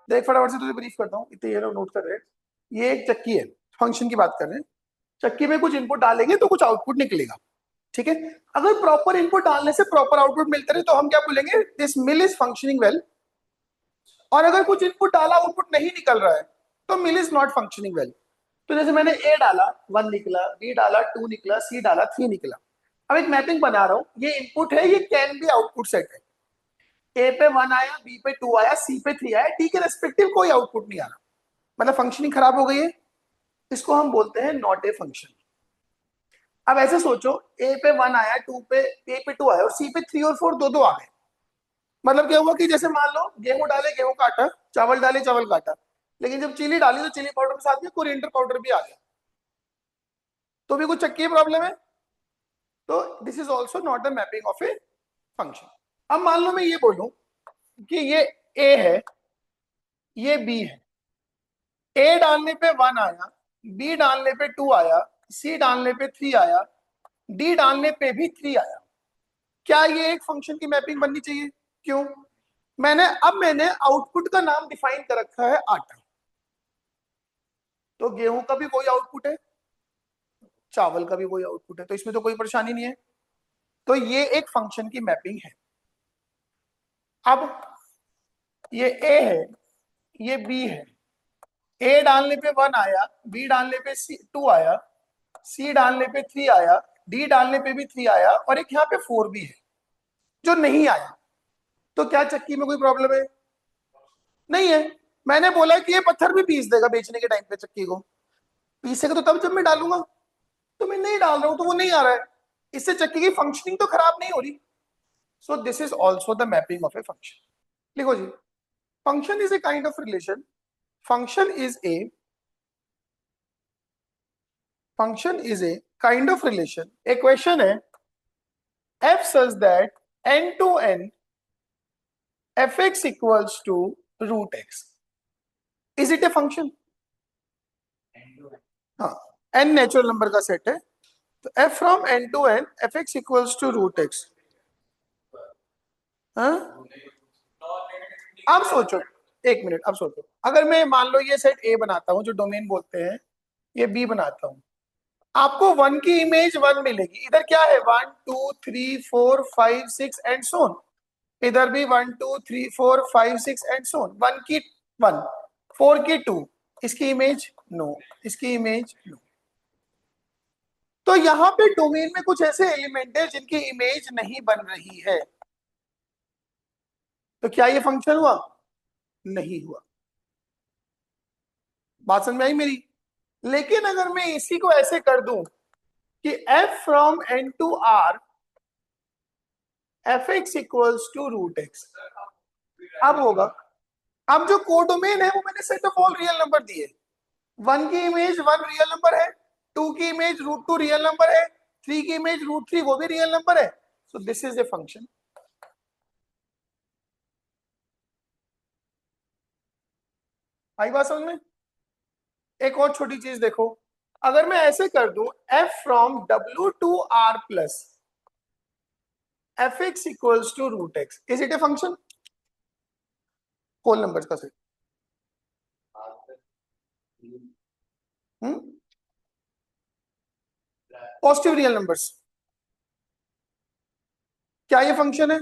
देख फटाफट से तुझे ब्रीफ करता हूँ, इतने ये लोग नोट कर रहे हैं। ये एक चक्की है, फंक्शन की बात कर रहे हैं। चक्की में कुछ इनपुट डालेंगे तो कुछ आउटपुट निकलेगा, ठीक है। अगर प्रॉपर इनपुट डालने से प्रॉपर आउटपुट मिलता रहे तो हम क्या बोलेंगे, this mill is functioning well. और अगर कुछ इनपुट डाला आउटपुट नहीं निकल रहा है तो mill is not functioning well. तो जैसे मैंने ए डाला 1 निकला, बी डाला 2 निकला, सी डाला 3 निकला। अब एक मैपिंग बना रहा हूं, ये इनपुट है, ये कैन बी आउटपुट सेट है। ए पे 1 आया, बी पे 2 आया, सी पे 3 आया, डी के रेस्पेक्टिव कोई आउटपुट नहीं आ रहा, मतलब फंक्शनिंग खराब हो गई है। इसको हम बोलते हैं नॉट ए फंक्शन। अब ऐसे सोचो, ए पे 1 आया, 2 पे ए पे 2 आया और सी पे 3 और 4 दो दो आ गए। मतलब क्या हुआ कि जैसे मान लो गेहूं डाले गेहूं का आटा, चावल डाले चावल का आटा, लेकिन जब चिली डाली तो चिली पाउडर के साथ में कोरिएंडर पाउडर भी आ गया, तो भी कुछ चक्की प्रॉब्लम है। तो this is also not the mapping of a function. अब मान लो मैं ये बोलूं कि ये ए है, ये बी है। ए डालने पे 1 आया, बी डालने पे 2 आया, सी डालने पे 3 आया, डी डालने पे भी 3 आया। क्या ये एक फंक्शन की मैपिंग बननी चाहिए? क्यों? मैंने आउटपुट का नाम डिफाइन कर रखा है आटा। तो गेहूं का भी कोई आउटपुट है, चावल का भी कोई आउटपुट है, तो इसमें तो कोई परेशानी नहीं है। तो ये एक फंक्शन की मैपिंग है। अब ये ए है, ये बी है। ए डालने पे 1 आया, बी डालने पे 2 आया, सी डालने पे 3 आया, डी डालने पे भी 3 आया और एक यहाँ पे 4 भी है जो नहीं आया। तो क्या चक्की में कोई प्रॉब्लम है? नहीं है। मैंने बोला कि ये पत्थर भी पीस देगा बेचने के टाइम पे, चक्की को पीसेगा तो तब जब मैं डालूंगा। तो मैं नहीं डाल रहा हूं तो वो नहीं आ रहा है, इससे चक्की की फंक्शनिंग तो खराब नहीं हो रही। So this is also the mapping of a function. लिखो जी, function is a kind of relation. Function is a function is a kind of relation. A question है, f such that n to n fx equals to root x. Is it a function? हाँ, n natural number का set है, तो f from n to n fx equals to root x. हाँ, अब सोचो, एक minute, अब सोचो, अगर मैं मान लो ये सेट a बनाता हूं जो डोमेन बोलते हैं, ये b बनाता हूं, आपको 1 की इमेज 1 मिलेगी। इधर क्या है, 1 2 3 4 5 6 एंड सो ऑन। इधर भी 1 2 3 4 5 6 एंड सो ऑन। 1 की 1, 4 की 2, इसकी इमेज नो, इसकी इमेज नो। तो यहां पे डोमेन में कुछ ऐसे एलिमेंट है जिनकी इमेज नहीं बन रही है। तो क्या ये फंक्शन हुआ? नहीं हुआ। बात समझ में आई मेरी? लेकिन अगर मैं इसी को ऐसे कर दूं कि f from n to r fx equals to root x, अब होगा। अब जो कोडोमेन है वो मैंने set of all real number दिए। 1 की इमेज 1 रियल नंबर है, 2 की इमेज √2 रियल नंबर है, 3 की इमेज √3 वो भी रियल नंबर है। So this is a function. आई बात समझ में? एक और छोटी चीज देखो, अगर मैं ऐसे कर दूं f from w to r plus fx equals to root x, is it a function? Whole numbers का सेट। पॉजिटिव रियल नंबर्स, क्या ये फंक्शन है?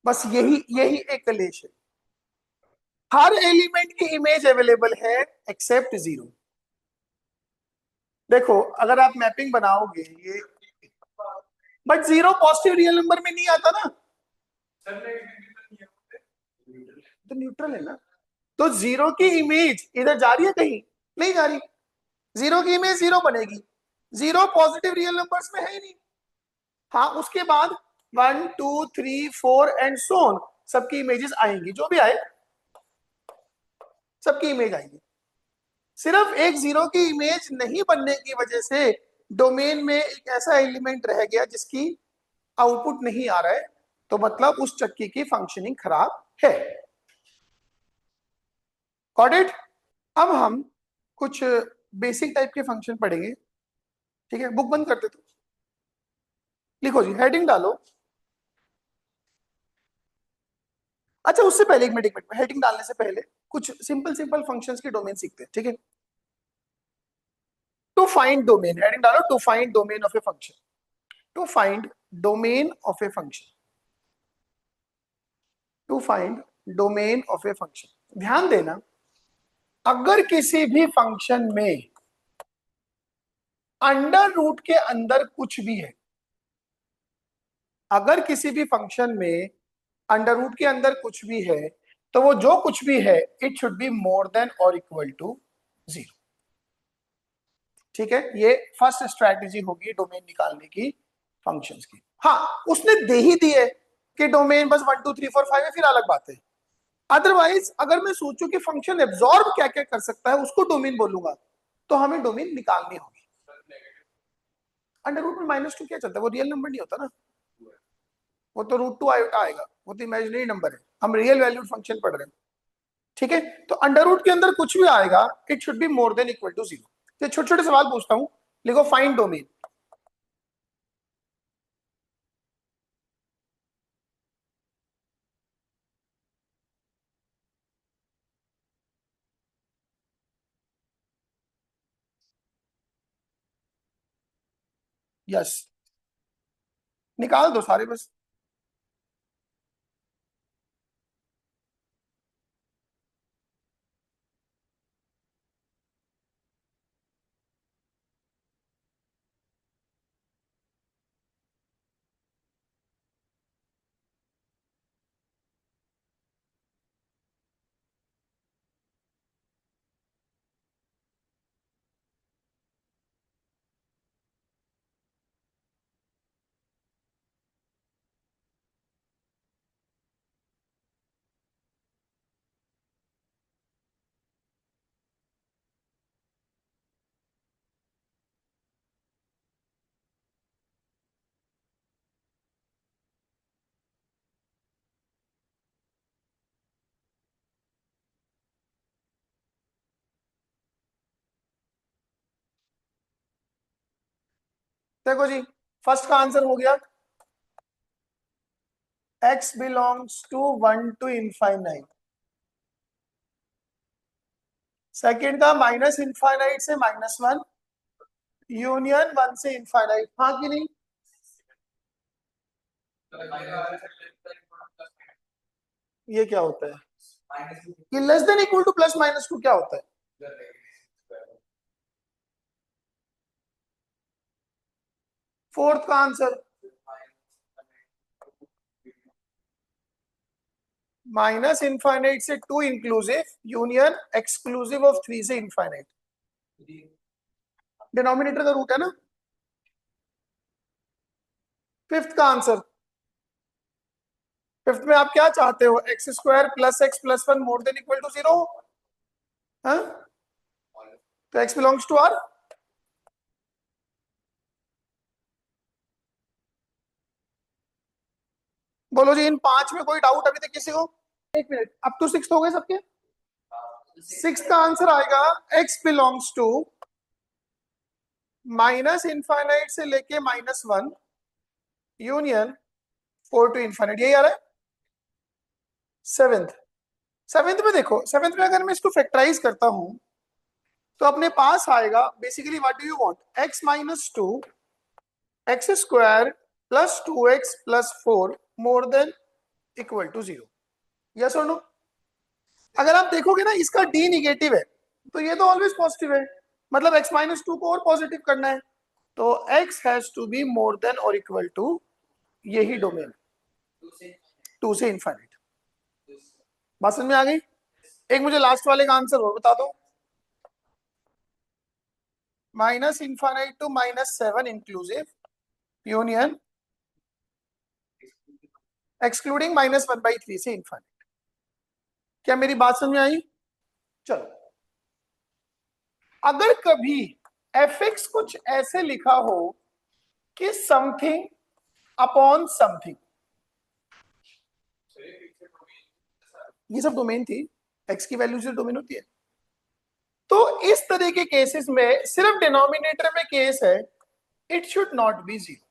बस यही यही एक कलेश है। हर एलिमेंट की इमेज अवेलेबल है एक्सेप्ट 0। देखो अगर आप मैपिंग बनाओगे ये, बट 0 पॉजिटिव रियल नंबर में नहीं आता ना, तो न्यूट्रल है ना। तो 0 की इमेज इधर जा रही है कहीं? नहीं जा रही। 0 की इमेज 0 बनेगी। 0 पॉजिटिव रियल नंबर्स में है ही नहीं। हाँ, उसके बाद 1 2 3 4 एंड सो ऑन सबकी इमेजेस आएंगी, जो भी आए सबकी इमेज आएंगी। सिर्फ एक 0 की इमेज नहीं बनने की वजह से डोमेन में एक ऐसा एलिमेंट रह गया जिसकी आउटपुट नहीं आ रहा है, तो मतलब उस चक्की की फंक्शनिंग खराब है। Got it? अब हम कुछ बेसिक टाइप के फंक्शन पढ़ेंगे, ठीक है। बुक बंद करते तो लिखो जी, हेडिंग डालो अच्छा उससे पहले एक मिनट हेडिंग डालने से पहले कुछ सिंपल सिंपल फंक्शंस के डोमेन सीखते हैं, ठीक है। टू फाइंड डोमेन, हेडिंग डालो to find domain of a function, to find domain of a function, to find domain of a function. ध्यान देना, अगर किसी भी फंक्शन में अंडर रूट के अंदर कुछ भी है, अगर किसी भी फंक्शन में अंडर रूट के अंदर कुछ भी है, तो वो जो कुछ भी है it should be more than और इक्वल टू 0। ठीक है, ये फर्स्ट स्ट्रैटेजी होगी डोमेन निकालने की फंक्शंस की। हाँ, उसने दे ही दी है कि डोमेन बस 1 2 3 4 5 है, फिर अलग बात है। अदरवाइज अगर मैं सोचूं कि फंक्शन एब्जॉर्ब क्या क्या कर सकता है, उसको डोमेन बोलूंगा, तो हमें डोमेन निकालनी होगी। अंडर रूट में -2 क्या चलता है, वो रियल नंबर नहीं होता ना, वो तो √2 आयोटा आएगा, वो तो इमेजिनरी नंबर है, हम रियल वैल्यूड फंक्शन पढ़ रहे हैं। ठीक है, तो अंडर रूट के अंदर कुछ भी आएगा it should be more than equal to 0। तो छोटे छोटे सवाल पूछता हूं, लिखो फाइंड डोमेन। यस, निकाल दो सारे बस। देखो जी, फर्स्ट का आंसर हो गया, x belongs to 1 to infinite. Second का -∞ से -1 यूनियन 1 से इनफाइनाइट, हाँ कि नहीं? ये क्या होता है कि लेस देन इक्वल टू +-2 क्या होता है? फोर्थ का आंसर -∞ से 2 इंक्लूसिव यूनियन एक्सक्लूसिव ऑफ 3 से इनफाइनाइट। डिनोमिनेटर का रूट है ना। फिफ्थ का आंसर, फिफ्थ में आप क्या चाहते हो, x² + x + 1 more than equal to 0। हाँ, तो x बिलोंग्स टू R। बोलो जी, इन 5 में कोई डाउट अभी तक किसी को? एक मिनट, अब तो 6 हो गए सबके। 6 का आंसर आएगा x बिलोंग्स टू -∞ से लेके -1 यूनियन 4 टू इनफाइनाइट, यही आ रहा है। सेवेंथ, सेवेंथ में देखो, सेवेंथ में अगर मैं इसको फैक्टराइज करता हूं तो अपने पास आएगा basically what do you want, x-2 x² + 2x + 4 more than equal to 0। Yes और नो? अगर आप देखोगे ना, इसका d निगेटिव है तो ये तो ऑलवेज पॉजिटिव है, मतलब x-2 को और पॉजिटिव करना है, तो x has to be more than और इक्वल टू, यही डोमेन 2 से इनफाइनाइट। बात समझ में आ गई? एक मुझे लास्ट वाले का आंसर और बता दो। -∞ to -7 इंक्लूसिव यूनियन एक्सक्लूडिंग -1/3 से इनफाइनाइट। क्या मेरी बात समझ में आई? चलो, अगर कभी fx कुछ ऐसे लिखा हो कि समथिंग अपॉन समथिंग, ये सब डोमेन थी, x की वैल्यू से डोमेन होती है, तो इस तरह के केसेस में सिर्फ डिनोमिनेटर में केस है, इट शुड नॉट बी 0।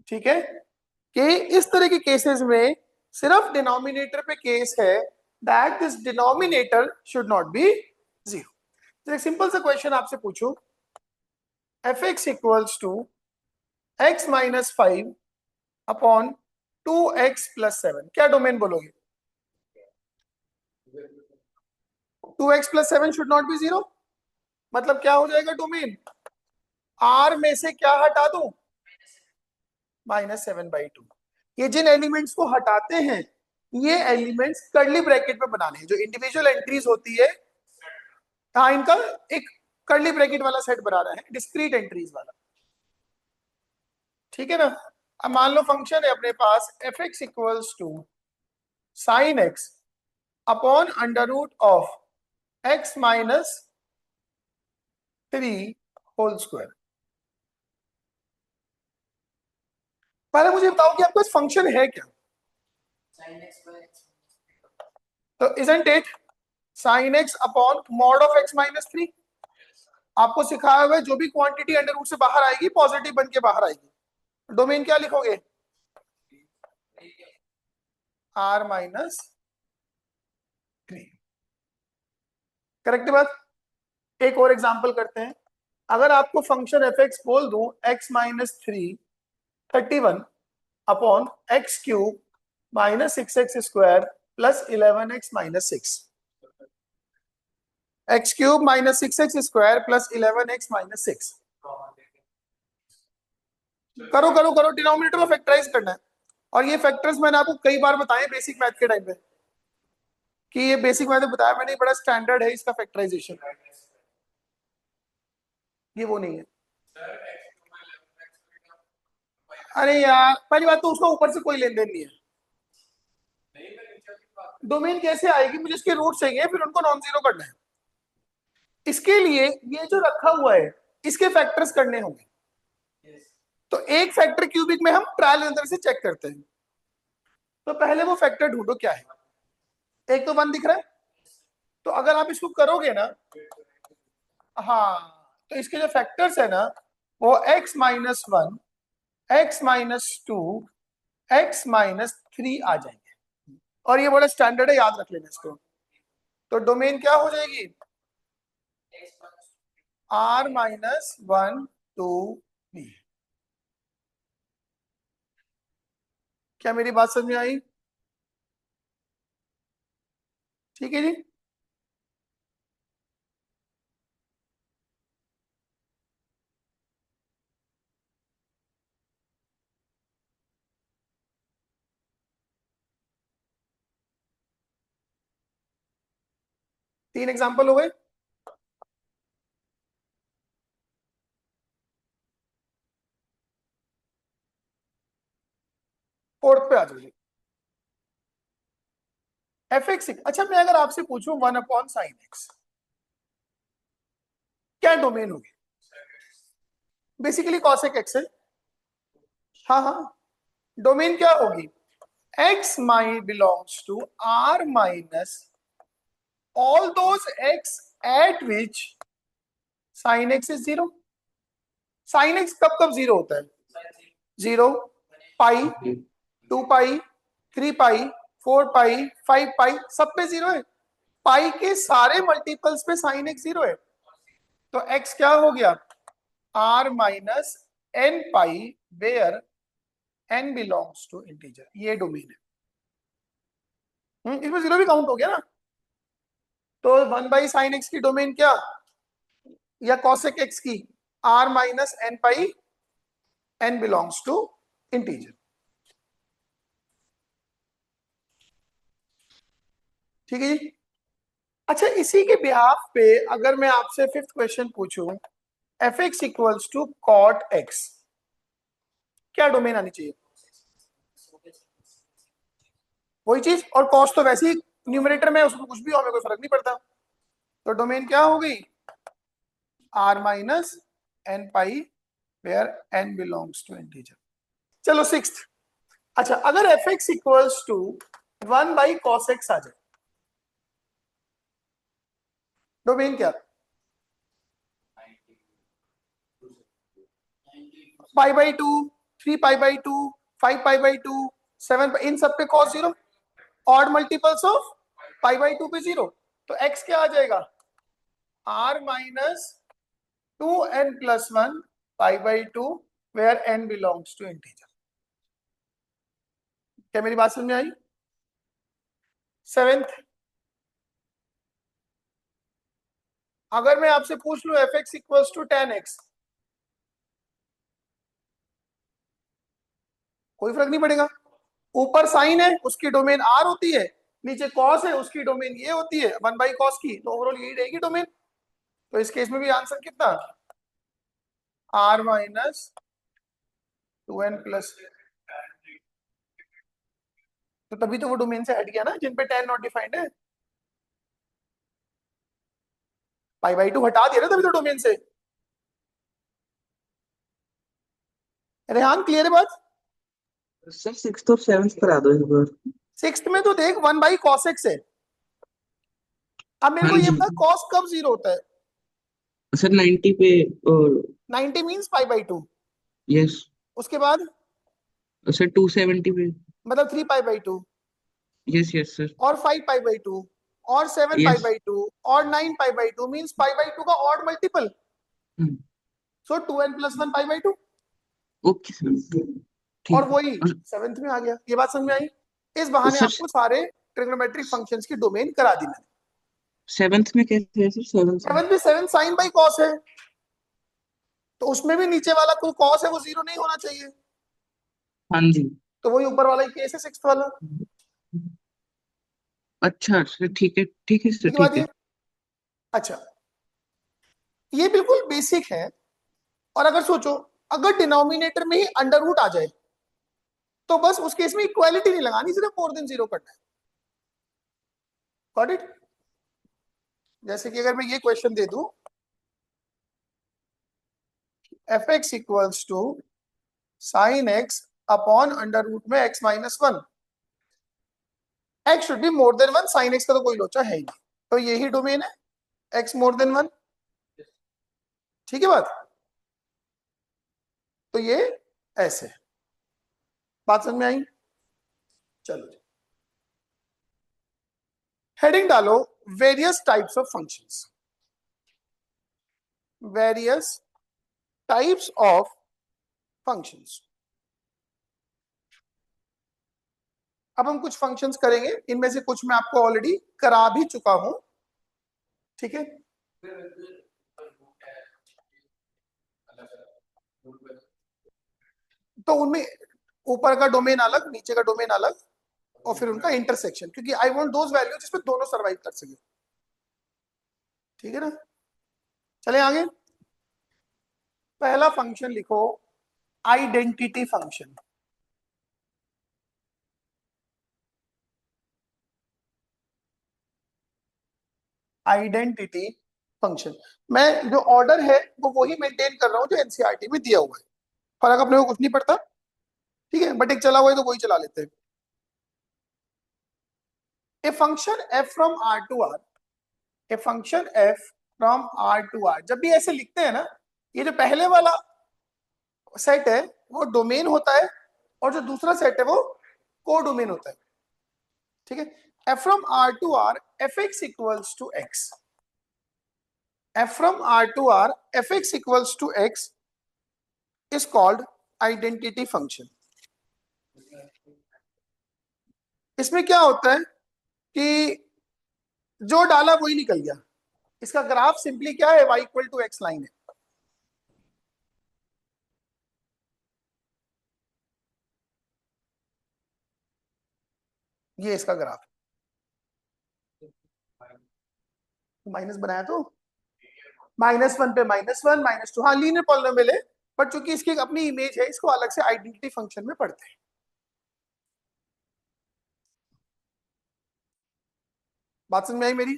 ठीक है, कि इस तरह के केसेस में सिर्फ डिनोमिनेटर पे केस है that this denominator should not be zero. तो एक सिंपल सा क्वेश्चन आपसे पूछूं, F x equals to x minus 5 upon 2x+7, क्या डोमेन बोलोगे? 2x+7 should not be zero, मतलब क्या हो जाएगा डोमेन? आर में से क्या हटा दूं? -7/2। ये जिन एलिमेंट्स को हटाते हैं ये एलिमेंट्स कर्ली ब्रैकेट में बनाने हैं, जो इंडिविजुअल एंट्रीज होती है, हाँ, इनका एक कर्ली ब्रैकेट वाला सेट बना रहा है, डिस्क्रीट एंट्रीज वाला। ठीक है ना? अब मान लो फंक्शन है अपने पास F x equals to sine x upon under root of X minus 3 whole square. पहले मुझे बताओ कि आपके पास फंक्शन है क्या? तो isn't it sine x upon mod of X minus 3? आपको सिखाया हुआ है जो भी क्वांटिटी अंडर रूट से बाहर आएगी पॉजिटिव बन के बाहर आएगी। डोमेन क्या लिखोगे? r-3। करेक्ट बात। एक और एग्जांपल करते हैं, अगर आपको फंक्शन एफ एक्स बोल दूं x minus 3 31 upon x cube minus 6x² plus 11x minus 6, x cube minus 6x² plus 11x minus 6, करो करो करो, डिनोमिनेटर को फैक्टराइज करना है। और ये फैक्टर्स मैंने आपको कई बार बताए बेसिक मैथ के टाइम पे, कि ये बेसिक मैथ बताया मैंने, बड़ा स्टैंडर्ड है इसका फैक्टराइजेशन, ये वो नहीं है। अरे यार, पहली बात तो उसका ऊपर से कोई लेन देन नहीं है। डोमेन कैसे आएगी? मुझे इसके रूट चाहिए, फिर उनको नॉन जीरो करना है। इसके लिए ये जो रखा हुआ है इसके फैक्टर्स करने होंगे। तो एक फैक्टर क्यूबिक में हम ट्रायल अंदर से चेक करते हैं। तो पहले वो फैक्टर ढूंढो क्या है। एक तो 1 दिख रहा है, तो अगर आप इसको करोगे ना, हाँ, तो इसके जो फैक्टर्स है ना वो x-1, x-2, x-3 आ जाएंगे। और ये बड़ा स्टैंडर्ड है, याद रख लेना इसको। तो डोमेन क्या हो जाएगी? r-1 2 b। क्या मेरी बात समझ में आई? ठीक है जी। 3 एग्जाम्पल हो गए। फोर्थ पे आ जाइए। एफ एक्स, अच्छा मैं अगर आपसे पूछूं 1/sin x, क्या डोमेन होगी? बेसिकली cosec x है। हाँ हाँ, डोमेन क्या होगी? x my belongs to r minus all those x at which sin x is zero. sin x कब कब जीरो होता है? 0, पाई, 2 पाई, 3 पाई, 4 पाई, 5 पाई, सब पे जीरो है। पाई के सारे मल्टीपल्स पे sin x जीरो है। तो x क्या हो गया? r minus n pi where n belongs to integer, ये डोमेन है। इसमें जीरो भी काउंट हो गया ना। तो 1/sin x की डोमेन क्या, या cosec x की, r minus n pi n belongs to integer. ठीक है जी। अच्छा, इसी के बिहाफ पे अगर मैं आपसे फिफ्थ क्वेश्चन पूछूं, F x equals to cot X, क्या डोमेन आनी चाहिए? वही चीज, और कॉस तो वैसे ही न्यूमरेटर में, उसमें कुछ भी हो, हमें कोई फर्क नहीं पड़ता। तो डोमेन क्या हो गई? r minus n pi where n belongs to integer. चलो सिक्स्थ, अच्छा अगर f x equals to 1/cos x आ जाए, डोमेन क्या? Pi by 2, 3 pi by 2, 5 pi by 2, 7, इन सब पे cos 0, odd multiples of pi by 2 पे 0, तो x क्या आ जाएगा, r minus 2n+1 pi by 2 where n belongs to integer. क्या मेरी बात समझ में आई? सेवेंथ, अगर मैं आपसे पूछ लू F x equals to 10x, कोई फर्क नहीं पड़ेगा, ऊपर साइन है उसकी डोमेन r होती है, नीचे कॉस है उसकी डोमेन ये होती है 1/cos की, तो ओवरऑल यही रहेगी डोमेन। तो इस केस में भी आंसर कितना, r माइनस 2n प्लस, तो तभी तो वो डोमेन से हट गया ना जिन पे 10 नॉट डिफाइंड है, पाई बाई 2 हटा दिया ना तभी तो डोमेन से। रेहान क्लियर है बात? सर सिक्स्थ और सेवन्थ करा दो एक बार। सिक्स्थ में तो देख 1/cos x है, अब मेरे को हाँ ये जी पता cos कब 0 होता है, सर 90 पे। और 90 मीन्स पाई बाई 2, यस उसके बाद सर 270 पे। मतलब 3 pi by 2, yes yes sir. और 5 पाई बाई 2, और 7 पाई यस। बाई 2, और 9 पाई बाई 2 मीन्स पाई बाई 2 का odd multiple, so 2n+1 pi by 2, okay sir और ठीक है। वही सेवेंथ में आ गया। ये बात समझ में आई? इस बहाने सर आपको सारे ट्रिग्नोमेट्रिक फंक्शंस की डोमेन करा दी मैंने। सेवन्थ में कैसे है सर सेवन्थ में। सेवेंथ में 7 साइन बाई कॉस है, तो उसमें भी नीचे वाला कोई कॉस है वो 0 नहीं होना चाहिए, हाँ जी। तो वही ऊपर वाला ही केस है सिक्स्थ वाला। अच्छा सर ठीक है सर ठीक है बात ठीक है। ये? अच्छा, ये बिल्कुल बेसिक है। और अगर सोचो, अगर डिनोमिनेटर में ही अंडर रूट आ जाए तो बस उस केस में इक्वालिटी नहीं लगानी, सिर्फ मोर देन 0 करना है। Got it? जैसे कि अगर मैं ये क्वेश्चन दे दूं, f x equals to sine x upon under root में x minus 1, x should be more than 1, sine x का तो कोई लोचा है ही नहीं, तो यही डोमेन है, x मोर देन 1। ठीक है बात? तो ये ऐसे है। बात समझ में आई? चलो हेडिंग डालो, various types of functions, various types of functions. अब हम कुछ फंक्शंस करेंगे, इनमें से कुछ मैं आपको ऑलरेडी करा भी चुका हूं। ठीक है, तो उनमें ऊपर का डोमेन अलग, नीचे का डोमेन अलग, और फिर उनका इंटरसेक्शन, क्योंकि आई वांट दोज वैल्यूज जिसमें दोनों सर्वाइव कर सके। ठीक है ना? चले आगे। पहला फंक्शन लिखो, आइडेंटिटी फंक्शन। आइडेंटिटी फंक्शन, मैं जो ऑर्डर है वो वही मेंटेन कर रहा हूं जो एनसीईआरटी में दिया हुआ है, फर्क अपने को कुछ नहीं पड़ता। ठीक है, बट एक चला हुआ है तो वही चला लेते हैं। A function f from r to r, a function f from r to r, जब भी ऐसे लिखते हैं ना, ये जो पहले वाला सेट है वो डोमेन होता है, और जो दूसरा सेट है वो को डोमेन होता है। ठीक है, f from r to r f x equals to x, f from r to r f x equals to x is called identity function. इसमें क्या होता है कि जो डाला वही निकल गया, इसका ग्राफ सिंपली क्या है, y equal to x line है। ये इसका ग्राफ, माइनस बनाया तो -1 पे -1, -2, हाँ लीनियर पॉलिनोमियल है, बट चूंकि इसकी एक अपनी इमेज है, इसको अलग से आइडेंटिटी फंक्शन में पढ़ते हैं। बात समझ में आई मेरी?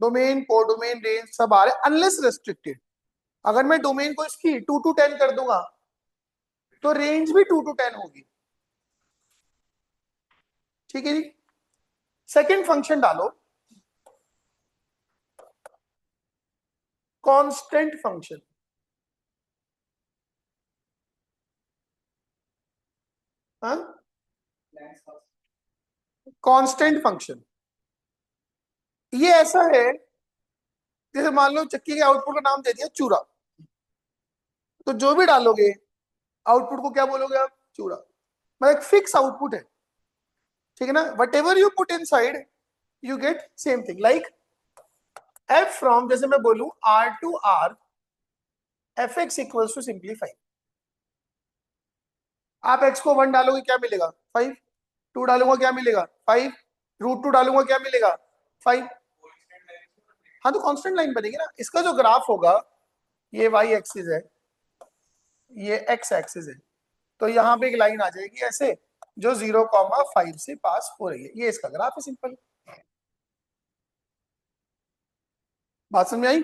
डोमेन, कोडोमेन, रेंज सब आ रहे, अनलेस रेस्ट्रिक्टेड। अगर मैं डोमेन को इसकी 2 to 10 कर दूंगा तो रेंज भी 2 to 10 होगी। ठीक है जी। सेकंड फंक्शन डालो, कांस्टेंट फंक्शन। हाँ, कांस्टेंट फंक्शन ये ऐसा है, जैसे मान लो चक्की के आउटपुट का नाम दे दिया चूरा, तो जो भी डालोगे आउटपुट को क्या बोलोगे आप? चूरा। मतलब एक फिक्स आउटपुट है, ठीक है ना। Whatever you put inside you get same thing. Like f from, जैसे मैं बोलूं r to r f x equals to simplify. आप एक्स को 1 डालोगे क्या मिलेगा? 5। 2 डालूंगा क्या मिलेगा? 5। √2 डालूंगा क्या मिलेगा? 5। हाँ, तो कांस्टेंट लाइन बनेगी ना। इसका जो ग्राफ होगा, ये वाई एक्सिस है, ये एक्स एक्सिस है, तो यहाँ पे एक लाइन आ जाएगी ऐसे, जो 0,5 से पास हो रही है। ये इसका ग्राफ है, सिंपल। बात समझ में आई?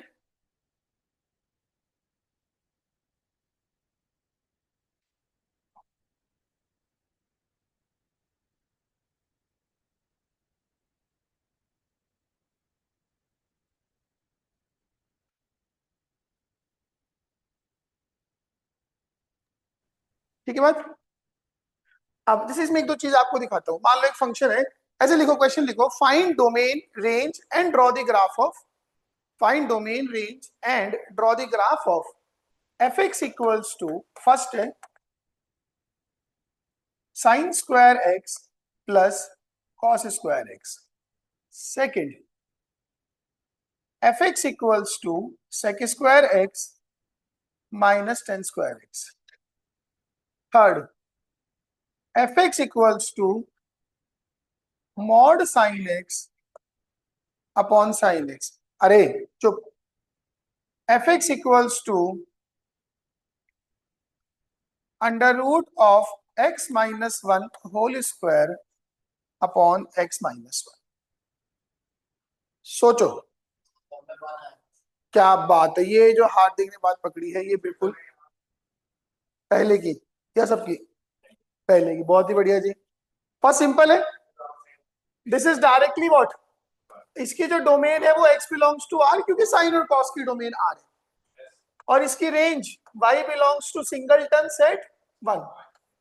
ठीक है बात। अब जैसे इसमें एक दो चीज आपको दिखाता हूँ। मान लो एक फंक्शन है, ऐसे लिखो, क्वेश्चन लिखो, find domain range and draw the graph of, find domain range and draw the graph of F x equals to, first है sine square X plus cos square X, second F x equals to sec square X minus ten square X, third F x equals to mod sine x upon sine X. अरे चुप, F x equals to under root of X minus one whole square upon x minus one. सोचो, क्या बात है, ये जो हाथ देखने बात पकड़ी है, ये बिल्कुल पहले की या सबकी? पहले की, बहुत ही बढ़िया जी। फर्स्ट सिंपल है, दिस इज डायरेक्टली व्हाट, इसकी जो डोमेन है वो x बिलोंग्स टू r, क्योंकि साइन और कॉस की डोमेन r है, और इसकी range y belongs to singleton set 1।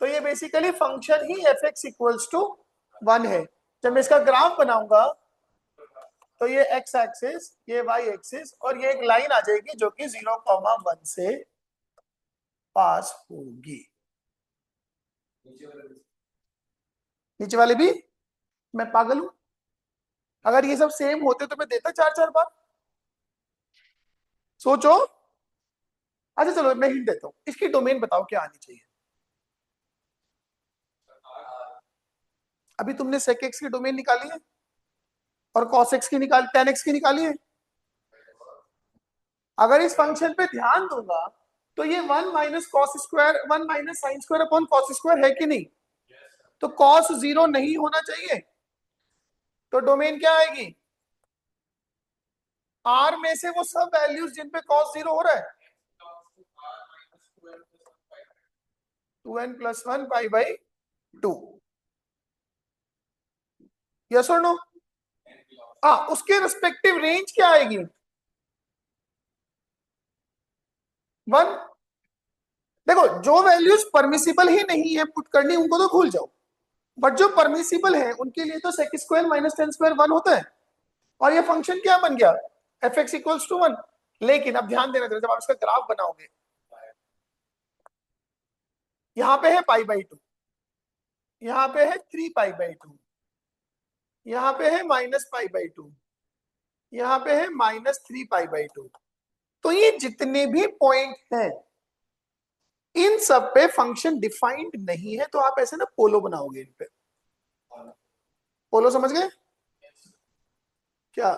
तो ये बेसिकली फंक्शन ही एफ एक्स इक्वल्स टू 1 है। जब मैं इसका ग्राफ बनाऊंगा तो ये x एक्सिस, ये y एक्सिस, और ये एक लाइन आ जाएगी जो कि 0,1 से पास होगी। नीचे वाले भी, मैं पागल हूं? अगर ये सब सेम होते तो मैं देता 4-4 बार। सोचो। अच्छा चलो मैं हिंट देता हूं, इसकी डोमेन बताओ क्या आनी चाहिए। अभी तुमने sec x की डोमेन निकाली है और cos x की निकाल, tan x की निकाली है। अगर इस फंक्शन पे ध्यान दूंगा तो ये 1 minus cos square, 1 minus sine square upon cos square है कि नहीं? तो cos 0 नहीं होना चाहिए, तो डोमेन क्या आएगी? r में से वो सब वैल्यूज जिन पे cos 0 हो रहा है, 2n plus 1 pi by 2। Yes और नो? हाँ, उसके रिस्पेक्टिव रेंज क्या आएगी? 1। देखो, जो वैल्यूज परमिसिबल ही नहीं है पुट करनी, उनको तो भूल जाओ, बट जो परमिसिबल है उनके लिए तो sec square minus ten square 1 होता है, और ये फंक्शन क्या बन गया? F x equals to 1। लेकिन अब ध्यान देना, जब आप इसका ग्राफ बनाओगे, यहाँ पे है पाई बाई 2, यहाँ पे है 3 पाई बाई 2, यहाँ पे है माइनस पाई बाई 2, यहाँ पे है माइनस 3 पाई बाई 2। तो ये जितने भी पॉइंट हैं, इन सब पे फंक्शन डिफाइंड नहीं है, तो आप ऐसे ना पोलो बनाओगे इन पे। पोलो समझ गए क्या?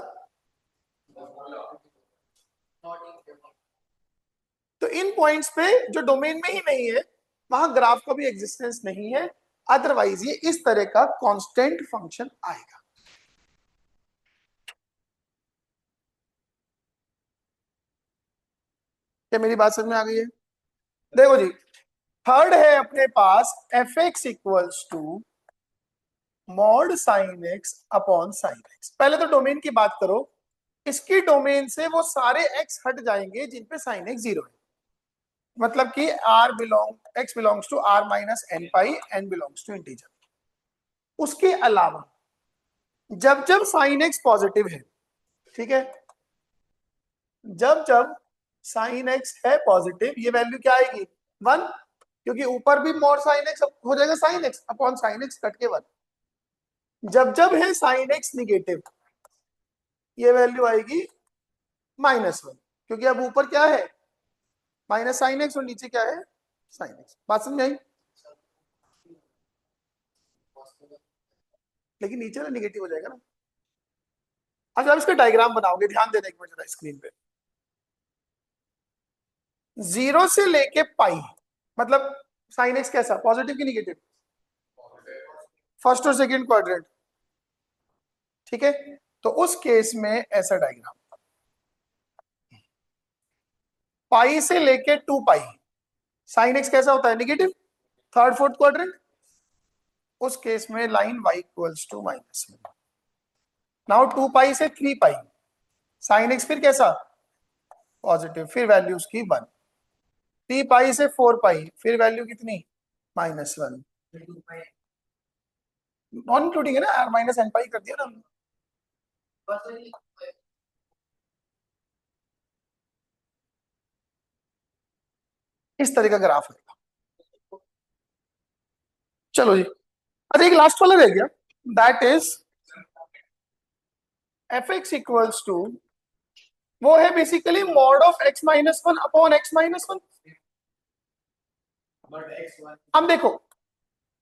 तो इन पॉइंट्स पे जो डोमेन में ही नहीं है, वहां ग्राफ का भी एग्जिस्टेंस नहीं है, अदरवाइज ये इस तरह का कांस्टेंट फंक्शन आएगा। क्या मेरी बात समझ में आ गई है? देखो जी, थर्ड है अपने पास F x equals to mod sine x upon sine X. पहले तो डोमेन की बात करो, इसकी डोमेन से वो सारे एक्स हट जाएंगे जिन पे साइन एक्स 0 है, मतलब कि x belongs to r minus n pi, n belongs to integer. उसके अलावा जब जब साइन एक्स पॉजिटिव है, ठीक है, जब जब साइन एक्स है पॉजिटिव, ये वैल्यू क्या आएगी 1, क्योंकि ऊपर भी मोर साइन एक्स हो जाएगा, sine x upon sine x cut के 1। जब जब है साइन एक्स निगेटिव, ये वैल्यू आएगी -1, क्योंकि अब ऊपर क्या है माइनस साइन एक्स और नीचे क्या है साइन एक्स। बात समझ आई? लेकिन नीचे ना निगेटिव हो जाएगा ना। अच्छा, अब इसका डायग्राम बनाओगे, ध्यान देना एक मिनट जरा स्क्रीन पे। 0 से लेके पाई, मतलब साइन एक्स कैसा, पॉजिटिव की निगेटिव? फर्स्ट और सेकंड क्वाड्रेंट, ठीक है। तो उस केस में ऐसा डायग्राम, पाई से लेके 2 पाई, साइन एक्स कैसा होता है निगेटिव, थर्ड फोर्थ क्वाड्रेंट। उस केस में line y equals to -1। Now 2 pi से 3 पाई, साइन एक्स फिर कैसा पॉजिटिव, फिर वैल्यू उसकी 1। 3 पाई से 4 पाई, फिर वैल्यू कितनी -1। नॉन इंक्लूडिंग है ना, r माइनस एन पाई कर दिया ना हमने। इस तरह का ग्राफ आएगा। चलो जी, अच्छा एक लास्ट वाला रह गया, that is f x equals to, वो है basically mod of x-1 upon x-1। अब देखो,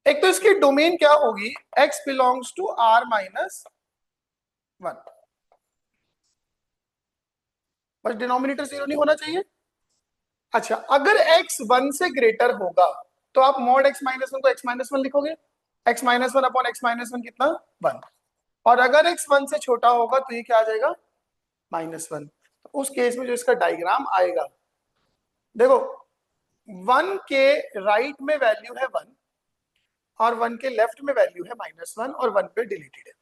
एक तो इसकी डोमेन क्या होगी, x बिलोंग्स टू r-1, बस डिनोमिनेटर 0 नहीं होना चाहिए। अच्छा, अगर x 1 से ग्रेटर होगा तो आप मॉड x-1 को x-1 लिखोगे, x-1 अपॉन x-1 कितना 1। और अगर x 1 से छोटा होगा तो ये क्या आ जाएगा -1। तो उस केस में जो इसका डायग्राम आएगा, देखो 1 के राइट में वैल्यू है 1 और 1 के लेफ्ट में वैल्यू है -1 और 1 पे डिलीटेड है।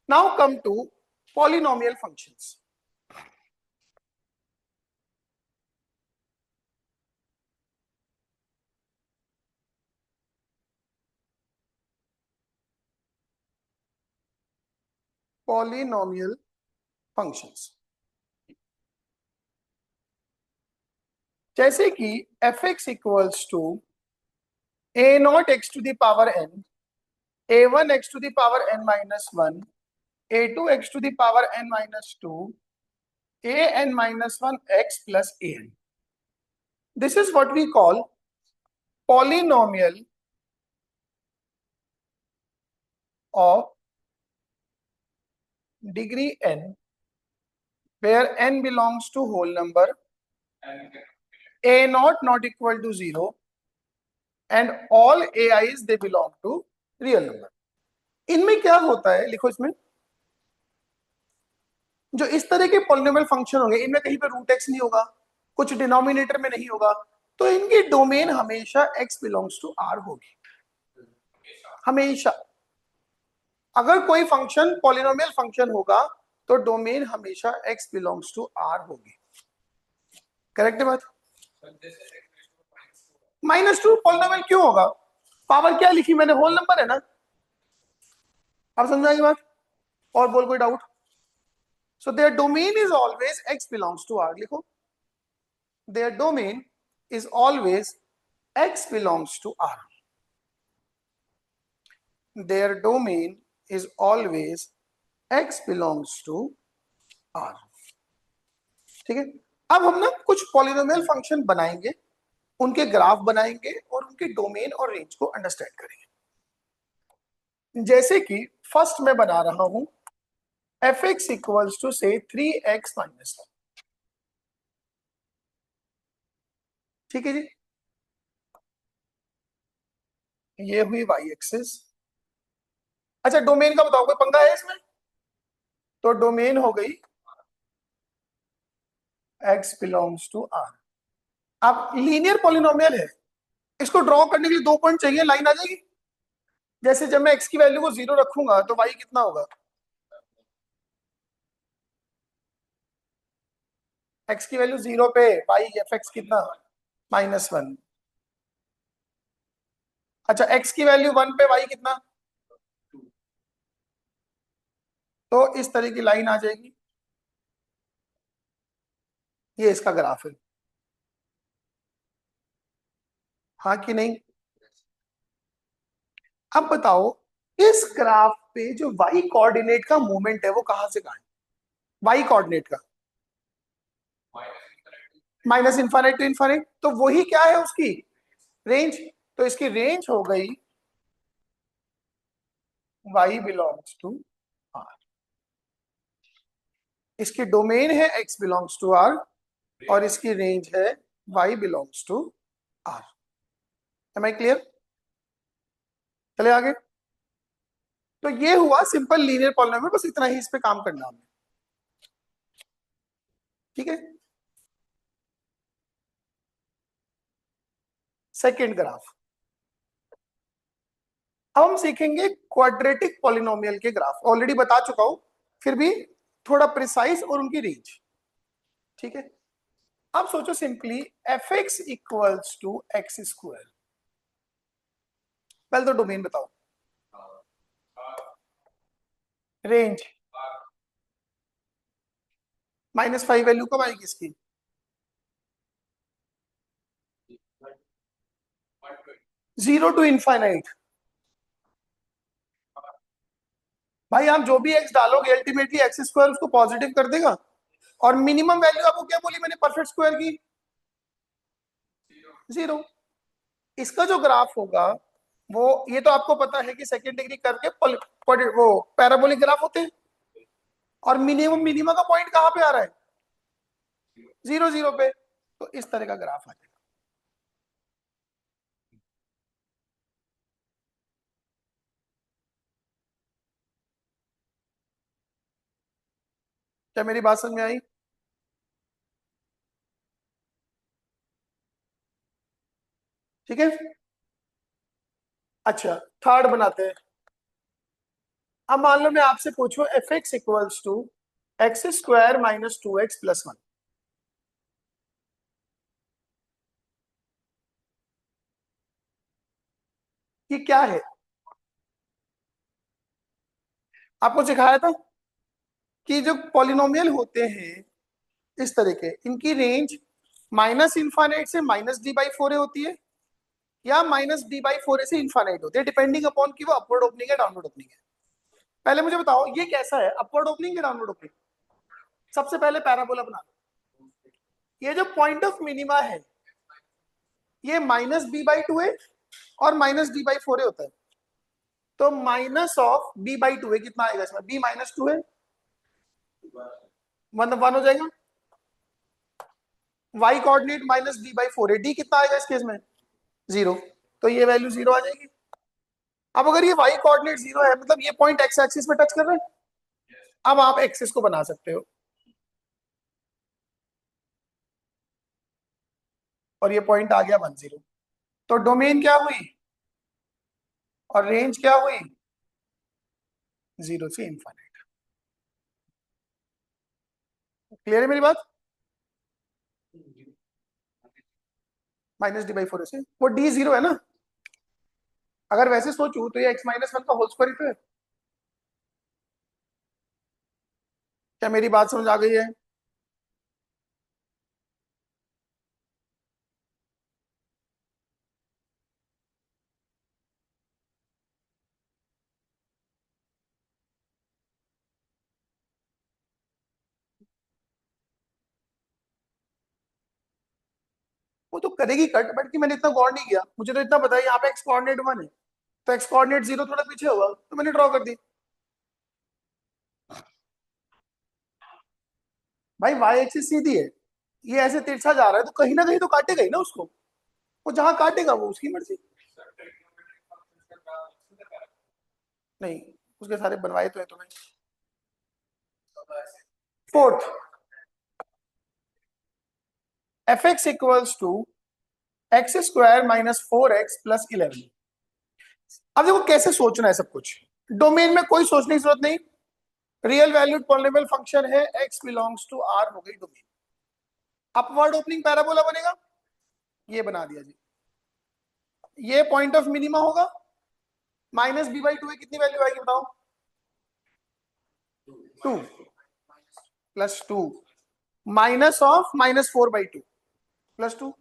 Now come to polynomial functions. Polynomial functions जैसे कि f x equals to a not x to the power n, a1 x to the power n minus 1, a2 x to the power n minus 2, an minus 1 x plus an. This is what we call polynomial of degree n, where n belongs to whole number, a not equal to 0, and all ai's they belong to real number. इनमें क्या होता है, लिखो इसमें, जो इस तरह के पॉलिनोमियल फंक्शन होंगे इनमें कहीं पे रूट एक्स नहीं होगा, कुछ डिनोमिनेटर में नहीं होगा, तो इनकी डोमेन हमेशा x बिलोंग्स टू r होगी, हमेशा। अगर कोई फंक्शन पॉलिनोमियल फंक्शन होगा तो डोमेन हमेशा x बिलोंग्स टू r होगी। करेक्ट है बात? -2 पॉलिनोमियल क्यों होगा, पावर क्या लिखी मैंने, होल नंबर है ना। अब समझाएगी बात, और बोल कोई doubt? So their domain is always x belongs to r, लिखो their domain is always x belongs to r. Their domain is always x belongs to r. ठीक है। अब हम ना कुछ पॉलिनोमियल फंक्शन बनाएंगे, उनके ग्राफ बनाएंगे और उनके डोमेन और रेंज को अंडरस्टैंड करेंगे। जैसे कि फर्स्ट मैं बना रहा हूं एफ एक्स इक्वल्स टू से 3x माइनस 1, ठीक है जी। ये हुई y एक्सिस। अच्छा, डोमेन का बताओ, कोई पंगा है इसमें? तो डोमेन हो गई x बिलोंग्स टू r। अब लीनियर पॉलिनोमियल है, इसको ड्रॉ करने के लिए 2 पॉइंट चाहिए, लाइन आ जाएगी। जैसे जब मैं x की वैल्यू को 0 रखूंगा तो y कितना होगा, x की वैल्यू 0 पे y fx कितना, -1। अच्छा x की वैल्यू 1 पे y कितना, तो इस तरह की लाइन आ जाएगी। ये इसका ग्राफ है, हाँ कि नहीं। अब बताओ इस ग्राफ पे जो y कोऑर्डिनेट का मूवमेंट है वो कहां से कहां है, y कोऑर्डिनेट का, -∞ टू इन्फानिट, तो वही क्या है उसकी रेंज। तो इसकी रेंज हो गई y बिलोंग्स टू r, इसकी डोमेन है x बिलोंग्स टू r, और इसकी रेंज है y belongs to r। Am I clear, चले आगे। तो ये हुआ सिंपल लीनियर पॉलिनोमियल, बस इतना ही इस पे काम करना हमने, ठीक है। सेकेंड ग्राफ, अब हम सीखेंगे क्वाड्रेटिक पॉलिनोमियल के ग्राफ, ऑलरेडी बता चुका हूं, फिर भी थोड़ा प्रिसाइज और उनकी रेंज, ठीक है। अब सोचो simply f x equals to x square, पहले तो डोमेन बताओ, रेंज -5 वैल्यू कब आएगी इसकी, 0 टू इनफाइनाइट। भाई आप जो भी एक्स डालोगे अल्टीमेटली एक्स स्क्वायर उसको पॉजिटिव कर देगा, और मिनिमम वैल्यू आपको क्या बोली मैंने परफेक्ट स्क्वायर की, 0। इसका जो ग्राफ होगा वो, ये तो आपको पता है कि सेकेंड डिग्री करके वो पैराबोलिक ग्राफ होते हैं, और मिनिमम मिनिमा का पॉइंट कहां पे आ रहा है, 0 0 पे, तो इस तरह का ग्राफ आ जाएगा। क्या मेरी बात समझ में आई। ठीक है, अच्छा थर्ड बनाते हैं। अब मान लो मैं आपसे पूछूं F x equals to x square -2x+1, ये क्या है, आपको सिखाया था कि जो पॉलिनोमियल होते हैं इस तरह के, इनकी रेंज -∞ से -d/4 होती है, या -d/4 से इन्फानाइट होती है, डिपेंडिंग अपॉन कि वो अपवर्ड ओपनिंग है डाउनवर्ड ओपनिंग है। पहले मुझे बताओ ये कैसा है, अपवर्ड ओपनिंग या डाउनवर्ड ओपनिंग। सबसे पहले पैराबोला बना लो, ये जो पॉइंट ऑफ मिनिमा है ये -b/2 है और -d/4 होता है, तो -b/2 है, कितना आएगा इसमें, b-2 है, 1 हो जाएगा। y कोऑर्डिनेट -d/4 है, d कितना आएगा इस केस में, 0, तो ये वैल्यू 0 आ जाएगी। अब अगर ये y कोऑर्डिनेट 0 है मतलब ये पॉइंट x एक्सिस पे टच कर रहा है, अब आप एक्सिस को बना सकते हो, और ये पॉइंट आ गया 1 0, तो डोमेन क्या हुई और रेंज क्या हुई, 0 से इनफाइनाइट। क्लियर है मेरी बात, -d/4 से वो d 0 है ना, अगर वैसे सोचूं तो ये x-1 का होल स्क्वायर ही तो है। क्या मेरी बात समझ आ गई है। वो तो करेगी कट, बट कि मैंने इतना गौर नहीं किया, मुझे तो इतना पता है यहाँ पे एक्स कोऑर्डिनेट 1 है, तो एक्स कोऑर्डिनेट 0 थोड़ा पीछे होगा तो मैंने ड्रॉ कर दी। भाई वाई एक्सिस सीधी है, ये ऐसे तिरछा जा रहा है तो कहीं ना कहीं तो काटेगा ही ना उसको, वो जहां काटेगा वो उसकी मर्जी। नहीं, उसके सारे बनवाए तो है तुम्हें। Fourth, f x equals to x square minus 4x plus 11। अब देखो कैसे सोचना है सब कुछ। डोमेन में कोई सोचने की जरूरत नहीं, रियल वैल्यूड पॉलिनोमियल फंक्शन है, x बिलोंग्स टू R हो गई डोमेन। अपवर्ड ओपनिंग पैराबोला बनेगा, ये बना दिया जी। ये पॉइंट ऑफ मिनिमा होगा, माइनस b बाई 2 है, कितनी वैल्यू आएगी बताओ? 2 plus 2 minus of minus 4/2 plus 2।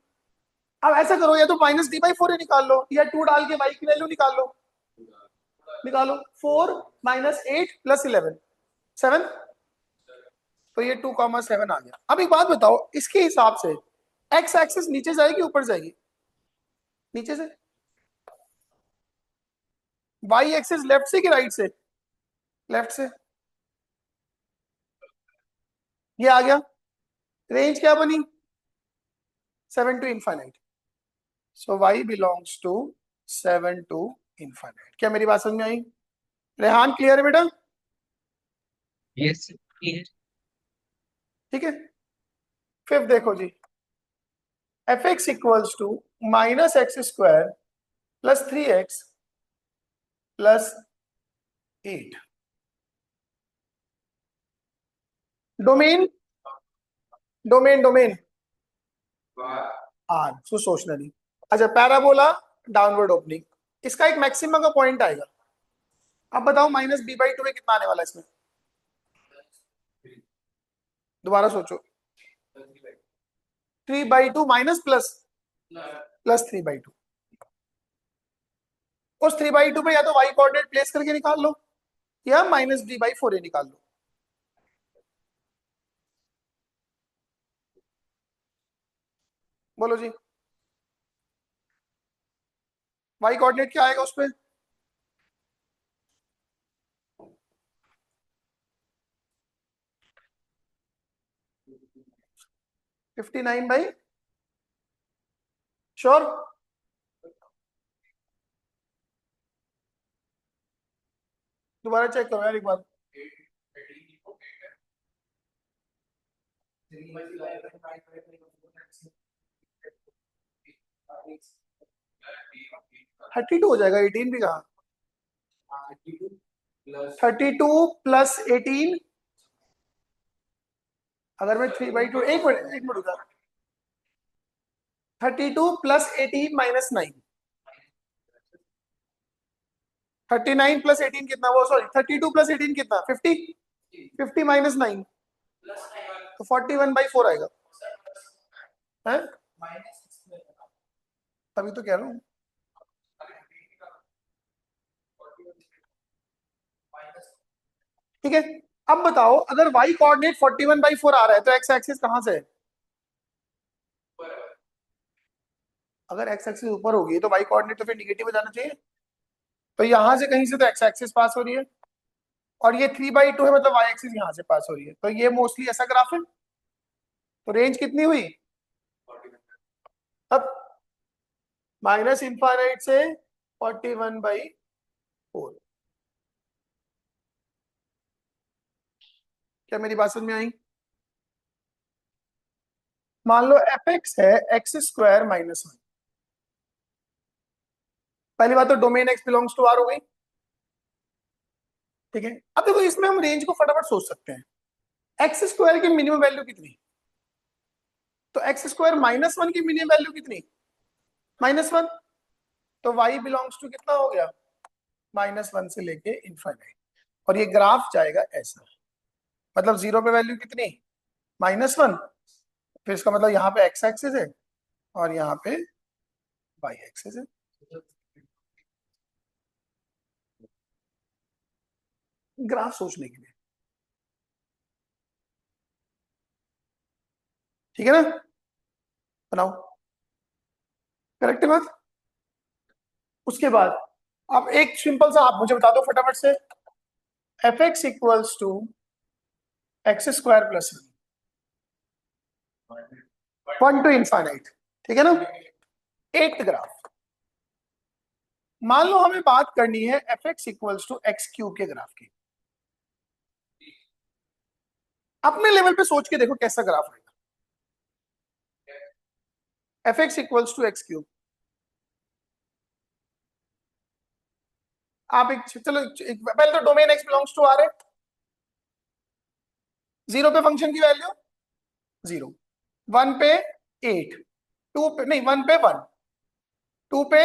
अब ऐसा करो, या तो माइनस d बाई 4 निकाल लो, या 2 डाल के y की वैल्यू निकाल लो। निकालो 4 माइनस 8 प्लस 11 7। तो ये 2,7 आ गया। अब एक बात बताओ, इसके हिसाब से x एक्सिस नीचे जाएगी ऊपर जाएगी? नीचे से। y एक्सिस लेफ्ट से कि राइट से? लेफ्ट से। ये आ गया। रेंज क्या बनी? 7 to infinite. So y belongs to 7 to infinite. क्या मेरी बात समझ में आई? रेहान क्लियर है बेटा? Yes clear. ठीक है। फिर देखो जी, F x equals to minus X square plus 3x plus 8। Domain domain domain R, so सोचना नहीं। अच्छा, पैराबोला डाउनवर्ड ओपनिंग, इसका एक मैक्सिमम का पॉइंट आएगा। अब बताओ माइनस b बाई 2 में कितना आने वाला है इसमें? दोबारा सोचो। 3/2 माइनस प्लस प्लस 3/2। उस 3/2 पे या तो y कोऑर्डिनेट प्लेस करके निकाल लो, या माइनस d बाई 4 निकाल लो। बोलो जी, y कोऑर्डिनेट क्या आएगा उस पे? Fifty nine by, sure? दोबारा चेक करो यार एक बार। 32 हो जाएगा, 18 भी कहा। 32 प्लस 18, अगर मैं 3/2, एक मिनट रुका। 32 प्लस 18 माइनस 9। 39 प्लस 18 कितना? वो सॉरी, 32 प्लस 18 कितना? 50। 50 माइनस 9 तो 41/4 आएगा। है? तभी तो कह रहा हूँ। ठीक है। अब बताओ, अगर y कोऑर्डिनेट 41/4 आ रहा है तो x एक्सिस कहां से है? अगर x एक्सिस ऊपर होगी तो y कोऑर्डिनेट तो फिर निगेटिव हो जाना चाहिए। तो यहां से कहीं से तो x एक्सिस पास हो रही है, और ये 3/2 है, मतलब y एक्सिस यहां से पास हो रही है। तो ये मोस्टली ऐसा ग्राफ है। तो रेंज कितनी हुई? अब माइनस इंफाइनाइट से 41/4। क्या मेरी बात समझ में आई? मान लो एफ एक्स है एक्स स्क्वायर माइनस 1। पहली बात तो domain x belongs to r हो गई। ठीक है। अब देखो, इसमें हम रेंज को फटाफट सोच सकते हैं। एक्स स्क्वायर की मिनिमम वैल्यू कितनी? तो एक्स स्क्वायर माइनस 1 की मिनिमम वैल्यू कितनी? -1। तो y बिलोंग्स टू कितना हो गया? -1 से लेके इनफाइनाइट। और ये ग्राफ जाएगा ऐसा, मतलब जीरो पे वैल्यू कितनी? -1। फिर इसका मतलब यहाँ पे x एक्सिस है और यहाँ पे y एक्सिस है। ग्राफ सोचने के लिए, ठीक है ना? बनाओ। करेक्ट है बात? उसके बाद अब एक सिंपल सा आप मुझे बता दो फटाफट से। F x equals to x square plus 1 to infinite, ठीक है ना? At graph. मान लो हमें बात करनी है F x equals to x cube के ग्राफ की। अपने लेवल पे सोच के देखो कैसा ग्राफ आएगा। F x equals to x cube. आप एक चलो पहले तो domain x belongs to r है, जीरो पे फंक्शन की वैल्यू जीरो, वन पे एट, टू पे नहीं, वन पे वन, टू पे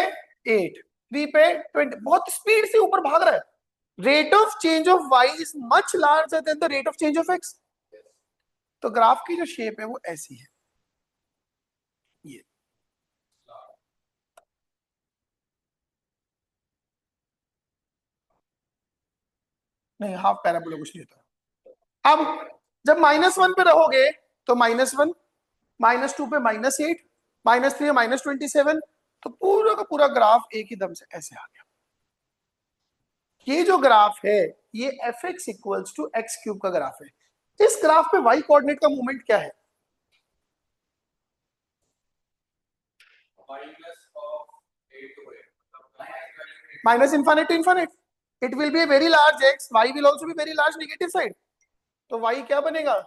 एट, थ्री पे 20, बहुत स्पीड से ऊपर भाग रहा है। Rate of change of y is much larger than the rate of change of x. तो ग्राफ की जो शेप है वो ऐसी है, ये नहीं, हाफ पैराबोला कुछ नहीं होता। अब जब -1 पे रहोगे तो -1, -2 पे -8, -3 पे -27, तो पूरा का पूरा ग्राफ एक ही दम से ऐसे आ गया। ये जो ग्राफ है ये f x equals to x cube का ग्राफ है। इस ग्राफ पे वाई कोऑर्डिनेट का मूवमेंट क्या है? Minus infinite to infinite, it will be a very large X, Y will also be very large negative side. तो वाई क्या बनेगा?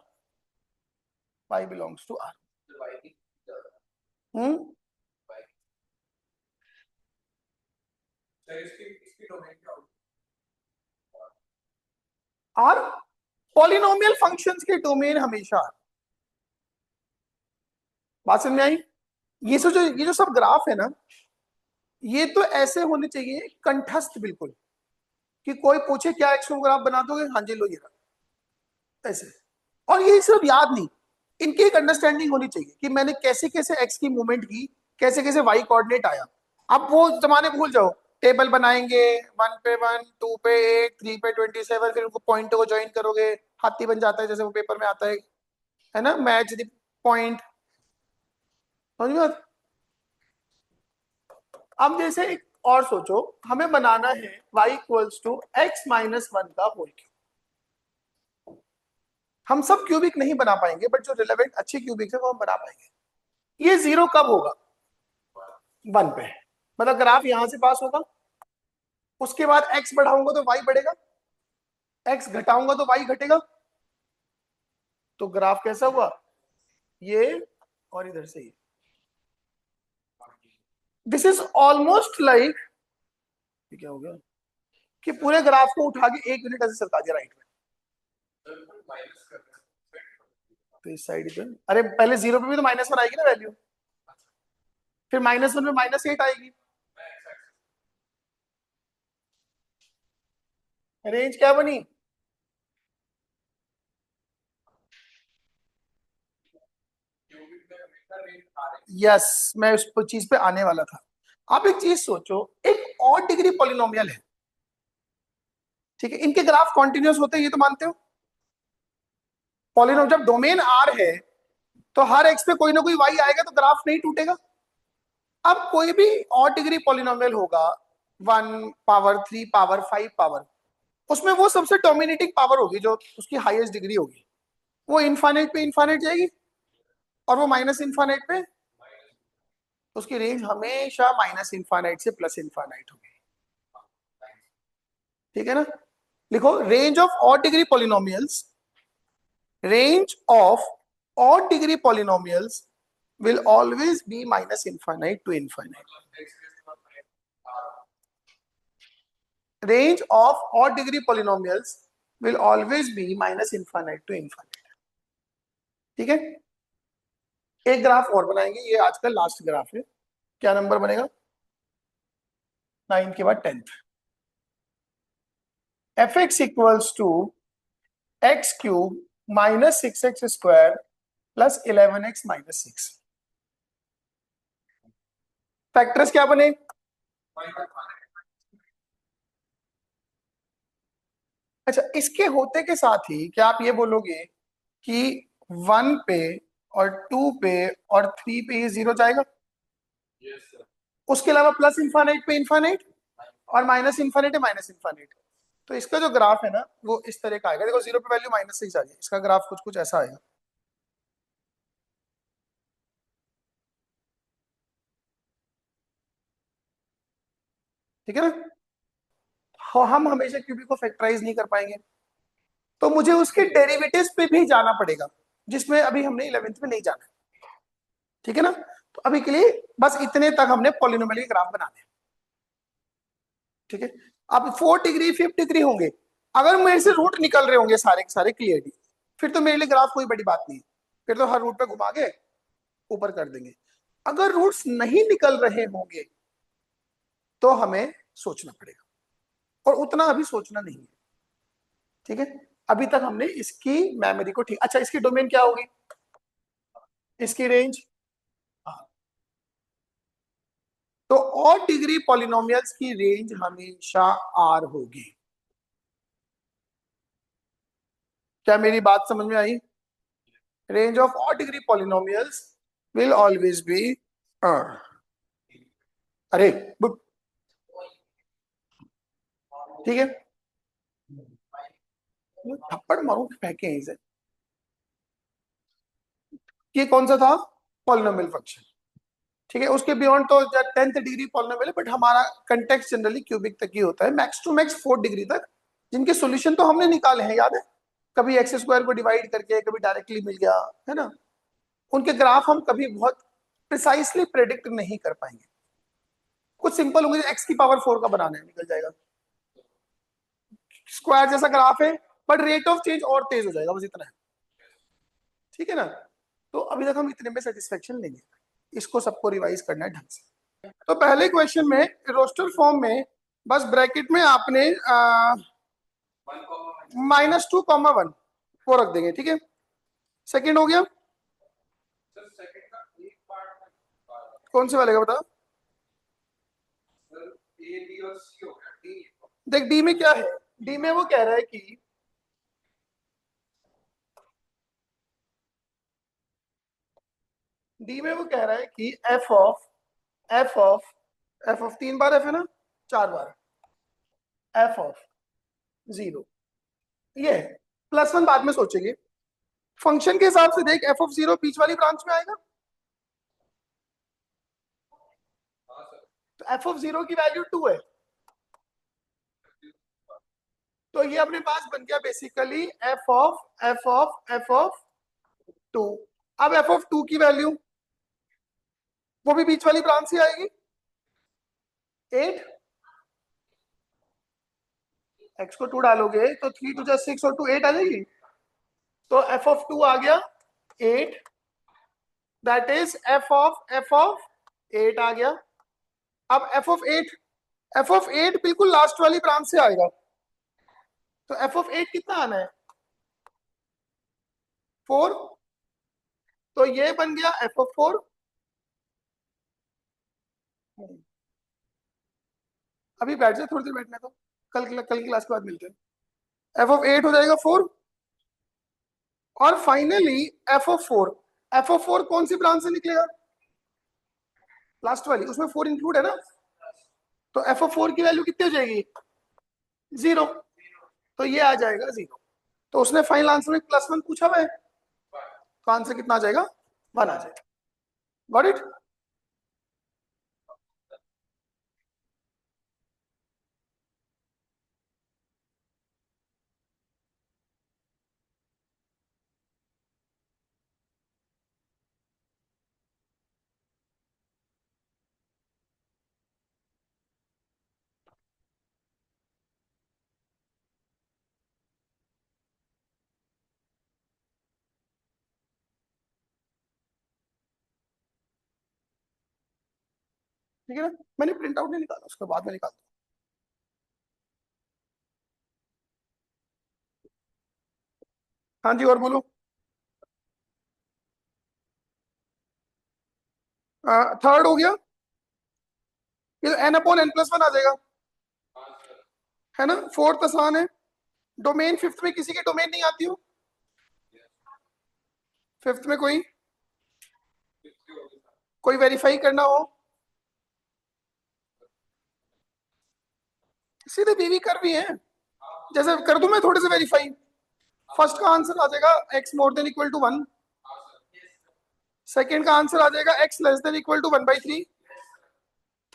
Y belongs to R. Hmm, R polynomial functions के domain हमेशा R। बात समझ में आई? ये जो सब ग्राफ है ना, ये तो ऐसे होने चाहिए कंठस्थ बिल्कुल, कि कोई पूछे क्या एक्स क्यूब ग्राफ बना दोगे, हाँ जी लो ये रहा, ऐसे। और ये सिर्फ याद नहीं, इनकी एक अंडरस्टैंडिंग होनी चाहिए कि मैंने कैसे कैसे एक्स की मूवमेंट की, कैसे कैसे वाई कोऑर्डिनेट आया। अब वो जमाने भूल जाओ, टेबल बनाएंगे, वन पे वन, टू पे एट, थ्री पे 27, फिर उनको पॉइंट को ज्वाइन करोगे, हाथी बन जाता है जैसे वो पेपर में आता है ना, मैच द पॉइंट। समझ में बात? अब जैसे एक और सोचो, हमें बनाना है y equals to x minus one का होल क्यूब। हम सब क्यूबिक नहीं बना पाएंगे, बट जो रिलेवेंट अच्छे क्यूबिक है वो हम बना पाएंगे। ये जीरो कब होगा? वन पे, मतलब ग्राफ यहां से पास होगा, उसके बाद x बढ़ाऊंगा तो y बढ़ेगा, x घटाऊंगा तो y घटेगा। तो ग्राफ कैसा हुआ? ये और इधर से ये। दिस इज ऑलमोस्ट लाइक, क्या हो गया कि पूरे ग्राफ को उठा के एक यूनिट ऐसे सरका दिया राइट में। तो इस साइड पे, अरे पहले जीरो पे भी तो -1 आएगी ना वैल्यू, फिर -1 में -8 आएगी। रेंज क्या बनी? यस, मैं उस चीज पे आने वाला था। आप एक चीज सोचो, एक और डिग्री पॉलिनोमियल है, ठीक है, इनके ग्राफ कॉन्टिन्यूस होते हैं, ये तो मानते हो। पॉलिनोम जब डोमेन आर है तो हर एक्स पे कोई ना कोई वाई आएगा, तो ग्राफ नहीं टूटेगा। अब कोई भी और डिग्री पॉलिनोमियल होगा, 1 पावर 3 पावर 5 पावर, उसमें वो सबसे डोमिनेटिंग पावर होगी जो उसकी हाईएस्ट डिग्री होगी, वो इनफाइनाइट पे इनफाइनाइट जाएगी, और वो माइनस इनफाइनाइट पे, उसकी रेंज हमेशा माइनस इनफाइनाइट से प्लस इनफाइनाइट होगी। ठीक है ना? लिखो, range of odd degree polynomials, range of odd degree polynomials will always be minus infinite to infinite. Range of odd degree polynomials will always be minus infinite to infinite. ठीक है? एक graph और बनाएंगे, ये आज का लास्ट ग्राफ है। क्या नंबर बनेगा? 9 के बाद 10th। F x equals to x cube minus 6x square plus 11x minus 6। Factors क्या बने? अच्छा, इसके होते के साथ ही क्या आप ये बोलोगे कि 1 पे और 2 पे और 3 पे ये जीरो जाएगा? उसके अलावा प्लस इन्फानाइट पे इन्फानाइट, और माइनस इन्फानाइट है माइनस इन्फानाइट। तो इसका जो ग्राफ है ना वो इस तरह का आएगा। देखो, जीरो पे वैल्यू -6 आ रही है, इसका ग्राफ कुछ कुछ ऐसा आएगा। ठीक है ना? हम हमेशा क्यूबिक को फैक्टराइज नहीं कर पाएंगे, तो मुझे उसके डेरिवेटिव्स पे भी जाना पड़ेगा, जिसमें अभी हमने 11th में नहीं जाना। ठीक है ना? तो अभी के लिए बस इतने तक हमने पॉलिनोमियल के ग्राफ बनाने हैं, ठीक है। अब 4 डिग्री 5 डिग्री होंगे, अगर मेरे से रूट निकल रहे होंगे सारे के सारे क्लियरली, फिर तो मेरे लिए ग्राफ कोई बड़ी बात नहीं है, फिर तो हर रूट पे घुमा के ऊपर कर देंगे। अगर रूट्स नहीं निकल रहे होंगे तो हमें सोचना पड़ेगा, और उतना अभी सोचना नहीं है, ठीक है। अभी तक हमने इसकी मेमोरी को ठीक, अच्छा इसकी डोमेन क्या होगी, इसकी रेंज, तो ऑड डिग्री पॉलिनोमियल्स की रेंज हमेशा आर होगी। क्या मेरी बात समझ में आई? Range of odd degree polynomials will always be R. अरे ठीक है, थप्पड़ मारू फेंके यहीं से। ये कौन सा था, पॉलिनोमियल फंक्शन, ठीक है। उसके बियॉन्ड तो 10th डिग्री पॉलिनोमियल है, बट हमारा कंटेक्स्ट जनरली क्यूबिक तक ही होता है, मैक्स टू मैक्स 4 डिग्री तक, जिनके सॉल्यूशन तो हमने निकाले हैं, याद है, कभी एक्स स्क्वायर को डिवाइड करके, कभी डायरेक्टली मिल गया है ना। उनके ग्राफ हम कभी बहुत प्रिसाइसली प्रेडिक्ट नहीं कर पाएंगे, कुछ सिंपल होंगे, एक्स की पावर 4 का बनाना है, निकल जाएगा, स्क्वायर जैसा ग्राफ है, बट रेट ऑफ चेंज और तेज हो जाएगा, बस इतना है, ठीक है ना। तो अभी तक हम इतने में सेटिस्फेक्शन लेंगे, इसको सबको रिवाइज करना है ढंग से। तो पहले क्वेश्चन में रोस्टर फॉर्म में बस ब्रैकेट में आपने -2, 1 वो रख देंगे, ठीक है। सेकंड हो गया, कौन से वाले का बता, देख डी में क्या है, डी में वो कह रहा है कि डी में वो कह रहा है कि एफ ऑफ 3 बार एफ है ना, 4 बार एफ ऑफ 0, ये है। +1 बाद में सोचेंगे, फंक्शन के हिसाब से देख f(0) बीच वाली ब्रांच में आएगा, तो f(0) की वैल्यू 2 है, तो ये अपने पास बन गया बेसिकली f(2). अब f(2) की वैल्यू वो भी बीच वाली ब्रांच से आएगी, 8, x को 2 डालोगे तो 3 2 6 और 2 8 आ जाएगी, तो f(2) आ गया 8, दैट इज f(8) आ गया। अब f(8) बिल्कुल लास्ट वाली ब्रांच से आएगा, तो f(8) कितना आना है, 4, तो ये बन गया f(4), अभी बैठ जाए थोड़ी देर, बैठने तो कल की क्लास के बाद मिलते हैं। f(8) हो जाएगा 4, और फाइनली f(4) कौन सी ब्रांच से निकलेगा, लास्ट वाली, उसमें 4 इंक्लूड है ना, तो f(4) की वैल्यू कितनी हो जाएगी, 0, तो ये आ जाएगा 0। तो उसने फाइनल आंसर में +1 पूछा हुआ है, तो आंसर कितना आ जाएगा, 1 आ जाएगा। Got it? ठीक है ना, मैंने प्रिंट आउट नहीं निकाला, उसके बाद में निकालता हूँ। हाँ जी, और बोलो। थर्ड हो गया, ये n/n+1 आ जाएगा, है ना। फोर्थ आसान है, डोमेन फिफ्थ में किसी की डोमेन नहीं आती हो, फिफ्थ में कोई वेरीफाई करना हो, सीधे बीवी कर भी है, जैसे कर दूं मैं थोड़े से वेरीफाई। फर्स्ट का आंसर आ जाएगा x >= 1, सेकंड का आंसर आ जाएगा x <= 1/3,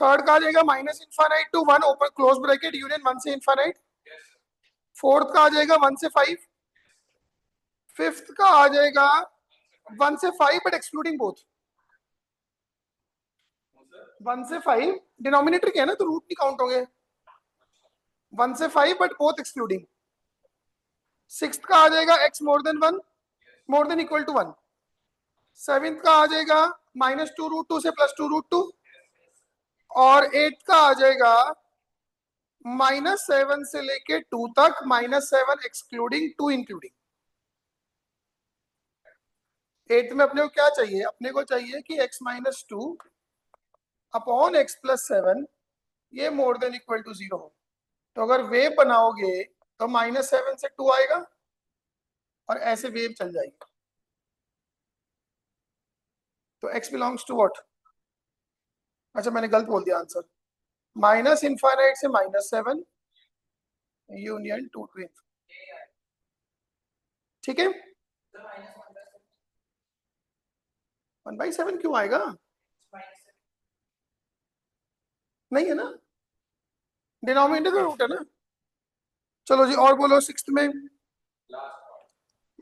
थर्ड का आ जाएगा -∞ to 1 open close bracket union 1 से ∞, फोर्थ का आ जाएगा 1 से 5, फिफ्थ का आ जाएगा 1 से 5 बट एक्सक्लूडिंग बोथ, 1 से 5 डिनोमिनेटर क्या है ना, तो रूट नहीं काउंट होंगे। 1 से 5 बट बोथ एक्सक्लूडिंग। सिक्स्थ का आ जाएगा x more than 1 more than equal to 1। Seventh का आ जाएगा -2√2 से +2√2। और एट्थ का आ जाएगा -7 से लेके 2 तक, -7 एक्सक्लूडिंग 2 इंक्लूडिंग। एट्थ में अपने को क्या चाहिए, अपने को चाहिए कि x-2 अपॉन x+7 ये मोर देन इक्वल टू 0 हो। तो अगर वेव बनाओगे तो -7 से 2 आएगा और ऐसे वेव चल जाएगी। तो x बिलोंग्स टू व्हाट? अच्छा मैंने गलत बोल दिया आंसर। -∞ से -7 यूनियन 2 टू ∞। ठीक है, 1/7 क्यों आएगा? नहीं है ना, डिनोमिनेटर का रूट है ना। चलो जी और बोलो सिक्स्थ में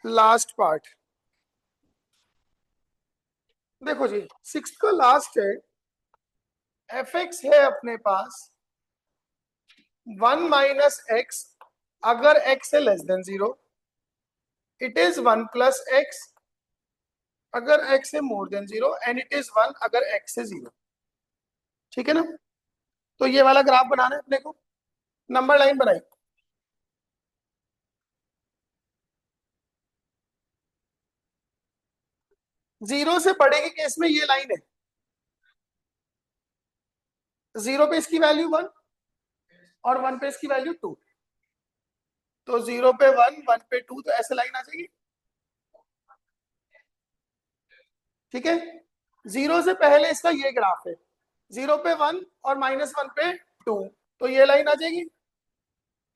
लास्ट पार्ट। देखो जी सिक्स्थ का लास्ट है, fx है अपने पास 1 माइनस एक्स अगर x है less then 0, it is 1 plus x अगर x है more than 0 and it is 1 अगर x है 0। ठीक है ना, तो ये वाला ग्राफ बनाना है अपने को, नंबर लाइन बनाई। जीरो से बड़े के केस में ये लाइन है, 0 पे इसकी वैल्यू 1 और 1 पे इसकी वैल्यू 2। तो 0 पे 1 1 पे 2, तो ऐसे लाइन आ जाएगी। ठीक है, 0 से पहले इसका ये ग्राफ है, 0 पे 1 और -1 पे 2, तो ये लाइन आ जाएगी।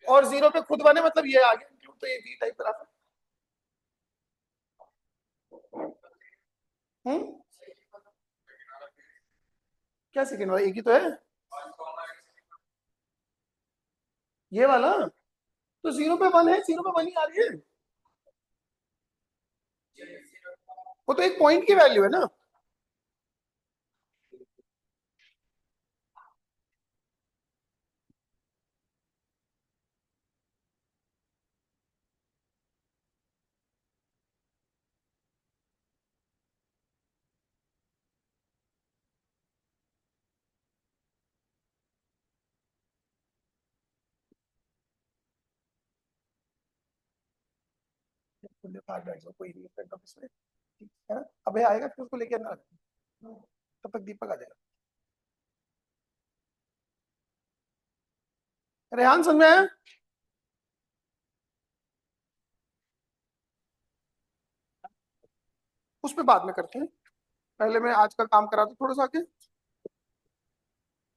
और 0 पे खुद 1 है मतलब ये आ गया इंक्लूड, तो ये वी टाइप ग्राफ है। क्या सेकेंड वाला एक ही तो है ये वाला, तो 0 पे 1 है, 0 पे 1 ही आ रही है, वो तो एक पॉइंट की वैल्यू है ना। बाहर बैठ जाओ, कोई नहीं फ्रंट ऑफिस में, ठीक है ना। अबे आएगा फिर उसको लेके आना, तब तक दीपक आ जाएगा। रेहान समझ में आया? उस पर बाद में करते हैं, पहले मैं आज का काम करा दूं थोड़ा सा आगे।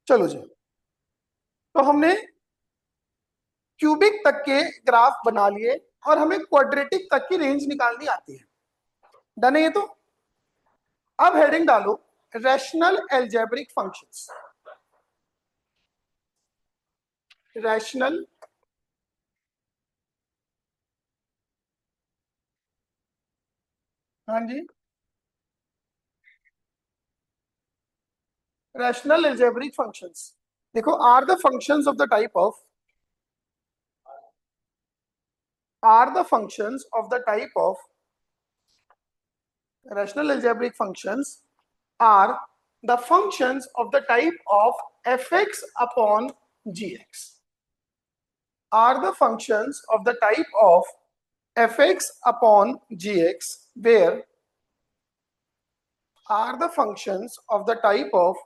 चलो जी, तो हमने क्यूबिक तक के ग्राफ बना लिए और हमें क्वाड्रेटिक तक की रेंज निकालनी आती है। डन है ये तो। अब हेडिंग डालो रैशनल एल्जेब्रिक फंक्शंस। रैशनल हाँ जी, रैशनल एल्जेब्रिक फंक्शंस देखो are the functions of the type of are the functions of the type of rational algebraic functions are the functions of the type of fx upon gx, are the functions of the type of fx upon gx where are the functions of the type of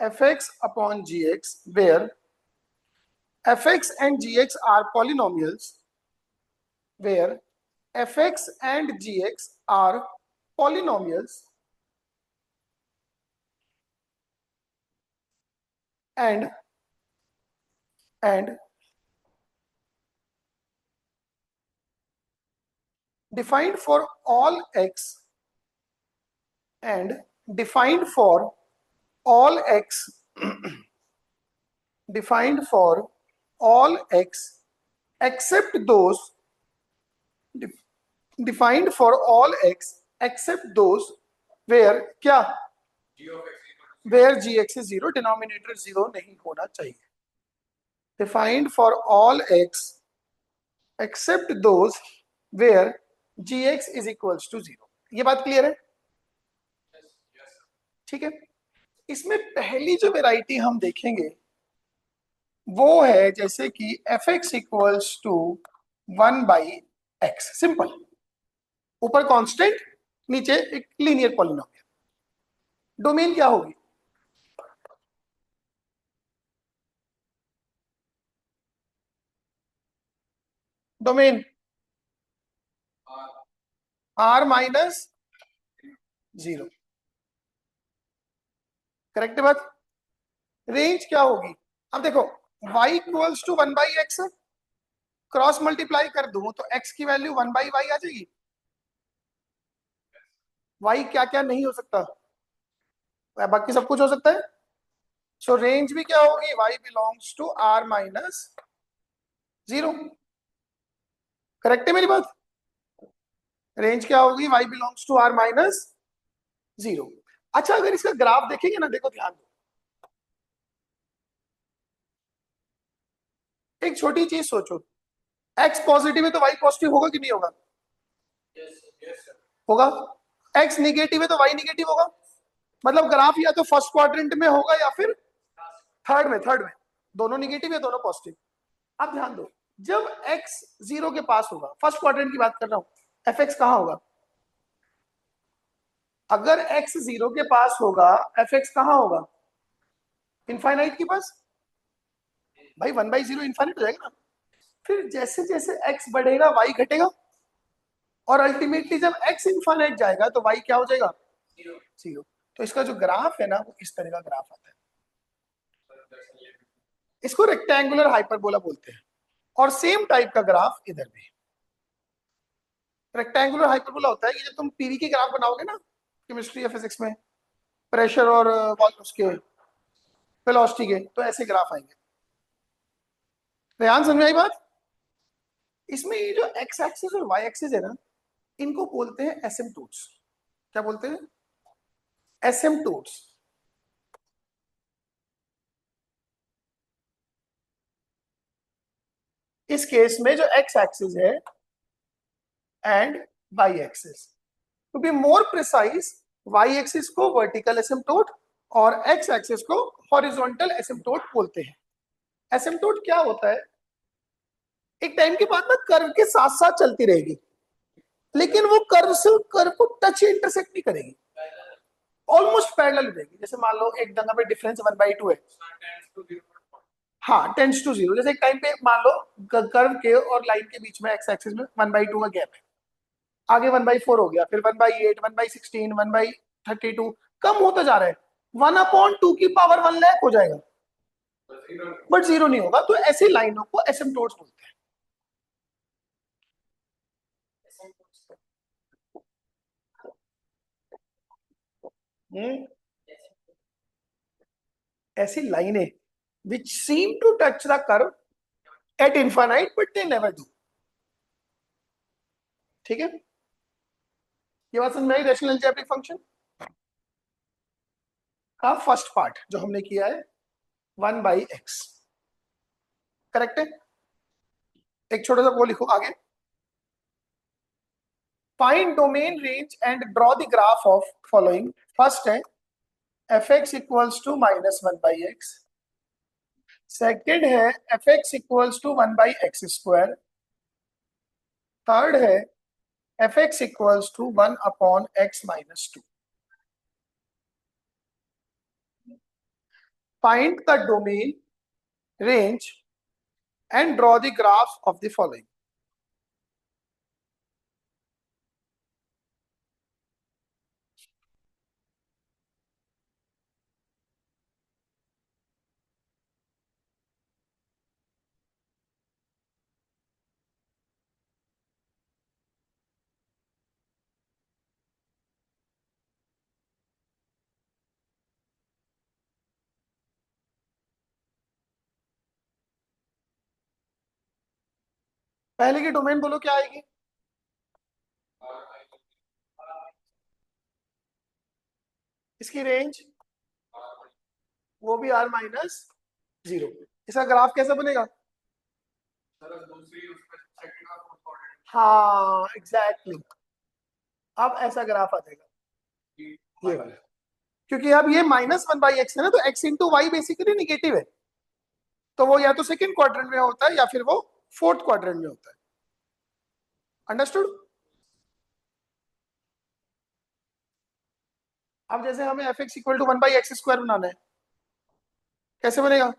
fx upon gx where fx and gx are polynomials, where fx and gx are polynomials and defined for all x and defined for all x defined for all x except those defined for all x except those where क्या where gx is zero, denominator zero नहीं होना चाहिए. Defined for all x except those where gx is equals to zero. ये बात clear है? ठीक है. इसमें पहली जो वेराइटी हम देखेंगे वो है जैसे कि f x equals to 1/x. सिंपल. ऊपर कांस्टेंट, नीचे एक लीनियर पॉलिनोमियल. डोमेन क्या होगी? Domain r minus zero. Correct बात. रेंज क्या होगी? अब देखो, y equals to 1/x, cross multiply कर दूं तो x की वैल्यू 1/y आ जाएगी. y क्या क्या नहीं हो सकता, बाकी सब कुछ हो सकता है. सो रेंज भी क्या होगी? y belongs to r minus zero. Correct है मेरी बात? रेंज क्या होगी? y belongs to r minus zero. अच्छा, अगर इसका ग्राफ देखेंगे ना, देखो ध्यान दो, एक छोटी चीज सोचो. x पॉजिटिव है तो y पॉजिटिव होगा कि नहीं होगा? होगा. x निगेटिव है तो y निगेटिव होगा. मतलब ग्राफ या तो फर्स्ट क्वाड्रेंट में होगा या फिर थर्ड में. दोनों निगेटिव है, दोनों पॉजिटिव. अब ध्यान दो, जब x जीरो के पास होगा, फर्स्ट क्वाड्रेंट की बात कर रहा हूं, एफ एक्स कहां होगा? अगर x जीरो के पास होगा, एफ एक्स कहां होगा? इनफाइनाइट के पास. भाई 1/0 इनफाइनाइट हो जाएगा ना. फिर जैसे जैसे x बढ़ेगा y घटेगा, और अल्टीमेटली जब x इनफाइनाइट जाएगा तो y क्या हो जाएगा? जीरो. तो इसका जो ग्राफ है ना, वो इस तरह का ग्राफ आता है. इसको रेक्टेंगुलर हाइपरबोला बोलते हैं. और सेम टाइप का ग्राफ इधर भी. रेक्टेंगुलर हाइपरबोला होता है कि जब तुम पीवी के ग्राफ बनाओगे ना, केमिस्ट्री या फिजिक्स में, प्रेशर और उसके वेलोसिटी के, तो ऐसे ग्राफ आएंगे. ध्यान समझ आई बात? इसमें ये जो एक्स एक्सिस और वाई एक्सिस है ना, इनको बोलते हैं एसिम्पटोट्स. क्या बोलते हैं? एसिम्पटोट्स. इस केस में जो एक्स एक्सिस है and y axis, to be more precise, y axis को वर्टिकल एसिम्पटोट और एक्स एक्सिस को हॉरिजॉन्टल एसिम्पटोट बोलते हैं. एसिम्पटोट क्या होता है? एक टाइम के बाद ना कर्व के साथ साथ चलती रहेगी, लेकिन वो कर्व से कर्व को टच इंटरसेक्ट नहीं करेगी, ऑलमोस्ट पैरेलल रहेगी. जैसे मान लो एक जगह पे डिफरेंस 1/2 है. हाँ, टेंस टू जीरो. जैसे एक टाइम पे मान लो कर्व के और लाइन के बीच में एक्स एक्सिस में 1/2 का गैप है. आगे 1/4 हो गया, फिर 1/8, 1/16, 1/32, कम होता जा रहा है. 1/2 की पावर 1 लाख हो जाएगा, बट जीरो नहीं होगा. तो ऐसी लाइनों को एसिम्पटोट्स बोलते हैं. हम्म, ऐसी लाइनें which seem to touch the curve at infinite but they never do. ठीक है. ये बात समझ में आई? रेशनल अलजेब्रिक फंक्शन का फर्स्ट पार्ट जो हमने किया है 1/x. करेक्ट है. एक छोटा सा वो लिखो आगे. Find domain range and draw the graph of following. First है F x equals to -1/x. Second है F x equals to 1/x². Third है F x equals to 1/x-2. Find the domain range and draw the graphs of the following. पहले की domain बोलो क्या आएगी? इसकी range वो भी r माइनस 0। इसका ग्राफ कैसा बनेगा? हाँ एग्जैक्टली, अब ऐसा ग्राफ आ जाएगा ये वाला, क्योंकि अब ये -1/x है ना, तो x into y basically negative है, तो वो या तो सेकंड क्वाड्रेंट में होता है या फिर वो फोर्थ क्वाड्रेंट में होता है। अंडरस्टूड? अब जैसे हमें f x equal to 1/x² बनाना है, कैसे बनेगा?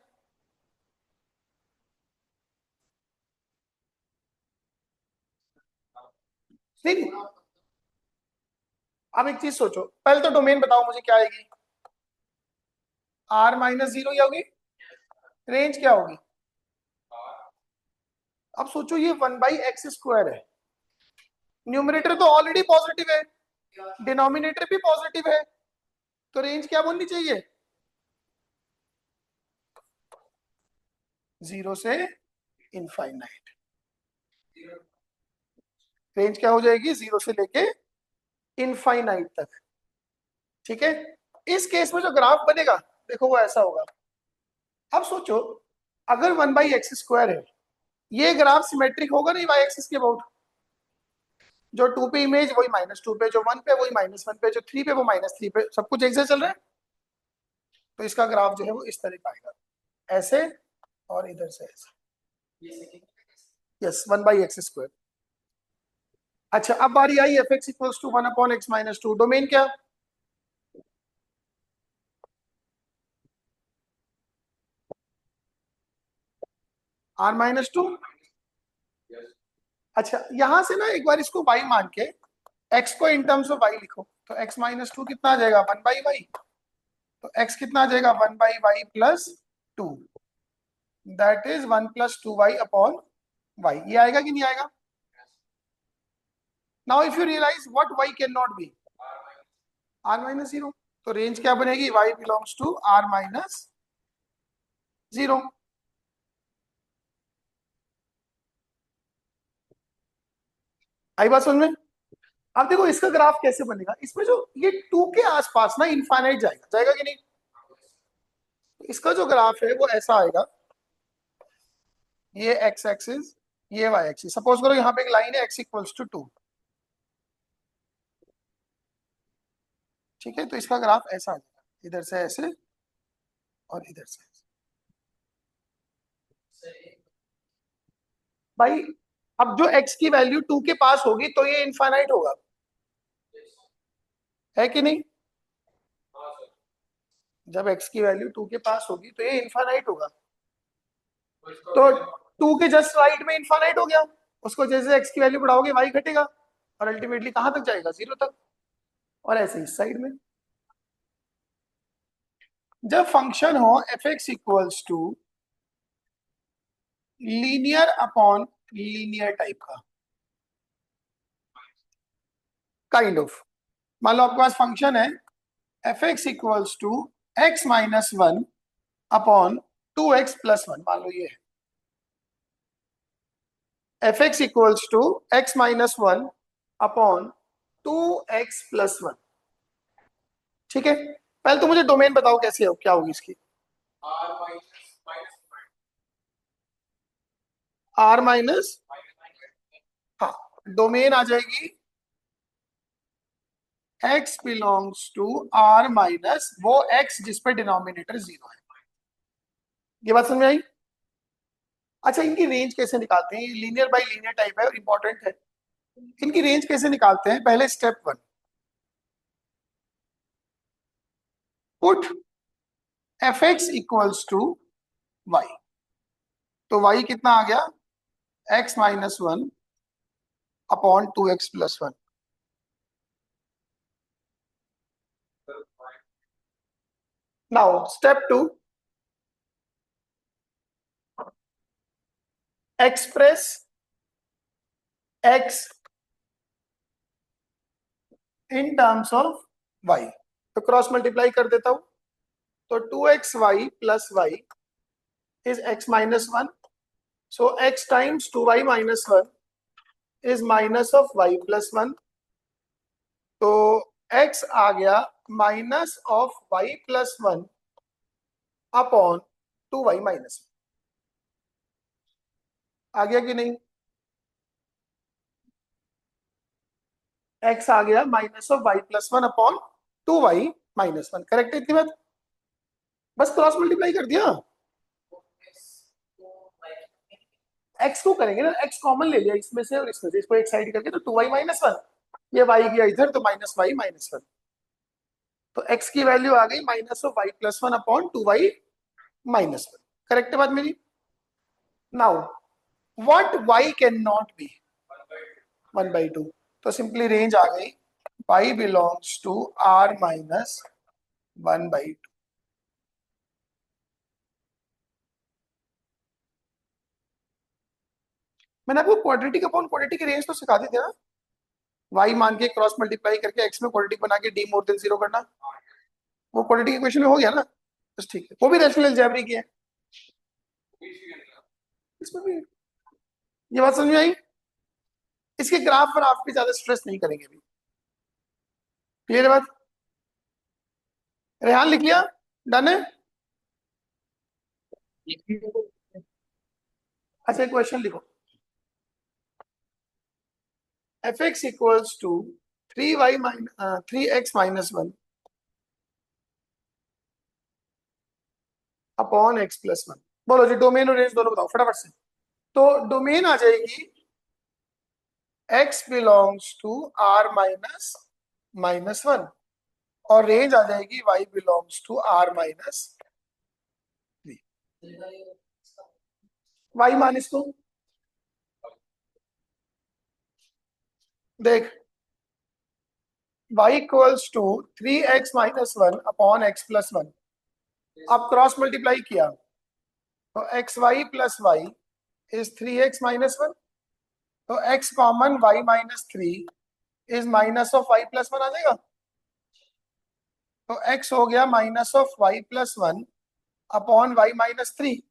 नहीं, अब एक चीज सोचो, पहले तो डोमेन बताओ मुझे क्या आएगी? r-0 ही होगी। रेंज क्या होगी? अब सोचो ये 1/x² है, न्यूमरेटर तो ऑलरेडी पॉजिटिव है, डिनोमिनेटर भी पॉजिटिव है, तो रेंज क्या बोलनी चाहिए? 0 से इनफाइनाइट। रेंज क्या हो जाएगी? 0 से लेके इनफाइनाइट तक। ठीक है, इस केस में जो ग्राफ बनेगा देखो वो ऐसा होगा। अब सोचो अगर 1/x² है, ये ग्राफ सिमेट्रिक होगा नहीं y एक्सिस के अबाउट? जो 2 पे इमेज वही -2 पे, जो 1 पे वही -1 पे, जो 3 पे वो -3 पे, सब कुछ एक से चल रहा है। तो इसका ग्राफ जो है वो इस तरह का आएगा, ऐसे और इधर से ऐसे। Yes, 1/x²। अच्छा अब बारी आई f x equals to 1/x-2। Domain क्या? r-2। अच्छा यहां से ना एक बार इसको y मान के x को इन टर्म्स ऑफ y लिखो, तो x-2 कितना आ जाएगा? 1/y। तो x कितना आ जाएगा? 1/y plus 2, that is 1 + 2y upon y। ये आएगा कि नहीं आएगा? Now if you realise what y can not be, r-0। तो रेंज क्या बनेगी? y belongs to r-0। आई बात समझ में? अब देखो इसका ग्राफ कैसे बनेगा, इसमें जो ये 2 के आसपास ना इनफाइनाइट जाएगा, जाएगा कि नहीं? तो इसका जो ग्राफ है वो ऐसा आएगा, ये x एक्सिस, ये y एक्सिस। सपोज करो यहाँ पे एक लाइन है x इक्वल्स टू 2, ठीक है, तो इसका ग्राफ ऐसा आ जाएगा, इधर से ऐसे और इधर से ऐसे। भाई अब जो x की वैल्यू 2 के पास होगी तो ये इनफाइनाइट होगा, है कि नहीं? जब x की वैल्यू 2 के पास होगी तो ये इनफाइनाइट होगा। तो 2 के जस्ट राइट में इनफाइनाइट हो गया, उसको जैसे x की वैल्यू बढ़ाओगे y घटेगा और अल्टीमेटली कहां तक जाएगा? 0 तक। और ऐसे इस साइड में जब फंक्शन हो f x equals to linear upon linear type का, काइंड ऑफ, मान लो आपके पास फंक्शन है F x equals to x-1 upon 2x+1, मान लो ये है F x equals to x-1 upon 2x+1। ठीक है, पहले तो मुझे डोमेन बताओ कैसे हो, क्या होगी इसकी? r माइनस, हाँ, डोमेन आ जाएगी x belongs to r minus वो x जिस पे डिनोमिनेटर 0 है। ये बात समझ में आई? अच्छा इनकी रेंज कैसे निकालते हैं? लीनियर बाय लीनियर टाइप है और इंपॉर्टेंट है। इनकी रेंज कैसे निकालते हैं? पहले step 1, put f x equals to y. तो y कितना आ गया? x-1 upon 2x+1। Now step 2, express x in terms of y। तो क्रॉस मल्टीप्लाई कर देता हूं, तो 2xy plus y is x-1, so x times 2y minus 1 is minus of y plus 1। तो x आ गया minus of y plus 1 upon 2y minus, आ गया कि नहीं? x आ गया minus of y plus 1 upon 2y minus 1, correct है इतनी बात? बस क्रॉस मल्टीप्लाई कर दिया, x को करेंगे ना, x कॉमन ले लिया इसमें से और इसमें से, इसको एक साइड करके तो 2y माइनस 1, ये y गया इधर तो माइनस y माइनस 1, तो x की वैल्यू आ गई minus of y plus 1 upon 2y minus 1, correct है बात मेरी? Now what y can not be 1/2, तो सिंपली रेंज आ गई y belongs to r minus 1/2। मैंने आपको क्वाड्रेटिक अपॉन क्वाड्रेटिक रेंज तो सिखा दी थी ना, y मान के क्रॉस मल्टीप्लाई करके x में क्वाड्रेटिक बना के d मोर देन 0 करना, वो क्वाड्रेटिक इक्वेशन में हो गया ना, बस ठीक है, वो भी रैशनल अलजेब्रा की है, इसमें भी ये बात समझ में आई? इसके ग्राफ पर आप भी ज्यादा स्ट्रेस नहीं करेंगे अभी, क्लियर है बात? रेहान लिख लिया, डन है? अच्छा एक क्वेश्चन लिखो, f x equals to 3x minus 1 upon x plus 1, बोलो जी डोमेन और रेंज दोनों बताओ फटाफट से। तो डोमेन आ जाएगी x belongs to r minus minus 1 और रेंज आ जाएगी y belongs to r minus 3। y मान इसको देख, y equals to 3x minus 1 upon x plus 1, अब क्रॉस मल्टीप्लाई किया तो x y plus y is 3x minus 1, तो x common y minus 3 is minus of y plus 1 आ जाएगा, तो x हो गया minus of y plus 1 upon y minus 3,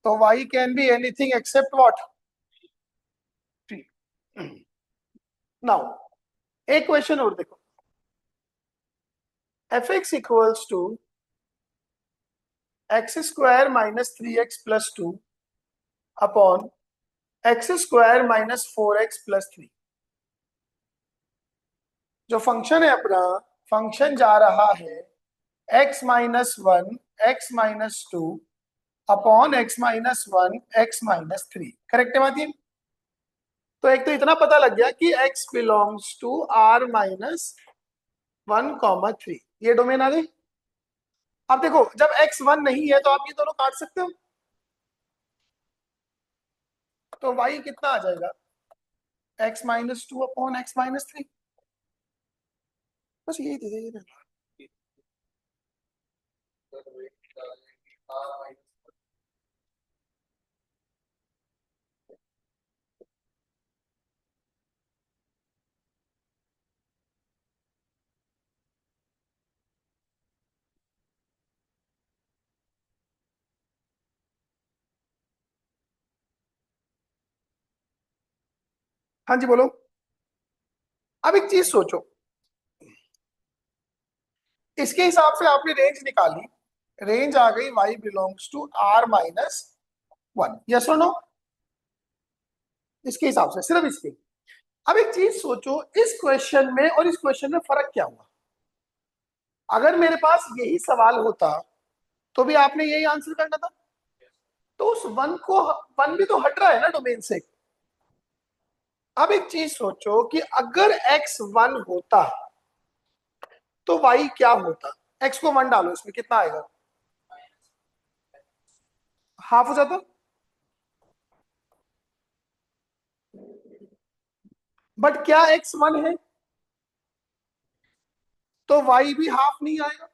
तो y can be anything except what? Now एक question और देखो, f x equals to x square minus 3x plus 2 upon x square minus 4x plus 3, जो function है अपना, function जा रहा है x minus 1 x minus 2 upon x minus 1 x minus 3, correct है बात ये? तो एक तो इतना पता लग गया कि x belongs to r minus 1,3, ये डोमेन आ गई। अब देखो जब x 1 नहीं है तो आप ये दोनों काट सकते हो, तो y कितना आ जाएगा x minus 2 upon x minus 3, बस यही दे देना। हाँ जी बोलो। अब एक चीज सोचो, इसके हिसाब से आपने रेंज निकाली, रेंज आ गई y belongs to r minus 1, yes और नो? इसके हिसाब से, सिर्फ इसके। अब एक चीज सोचो, इस क्वेश्चन में और इस क्वेश्चन में फर्क क्या हुआ? अगर मेरे पास यही सवाल होता तो भी आपने यही आंसर करना था, तो उस वन भी तो हट रहा है ना डोमेन से। अब एक चीज सोचो कि अगर x 1 होता तो y क्या होता? x को 1 डालो, इसमें कितना आएगा? हाफ हो जाता, बट क्या x 1 है तो y भी हाफ नहीं आएगा,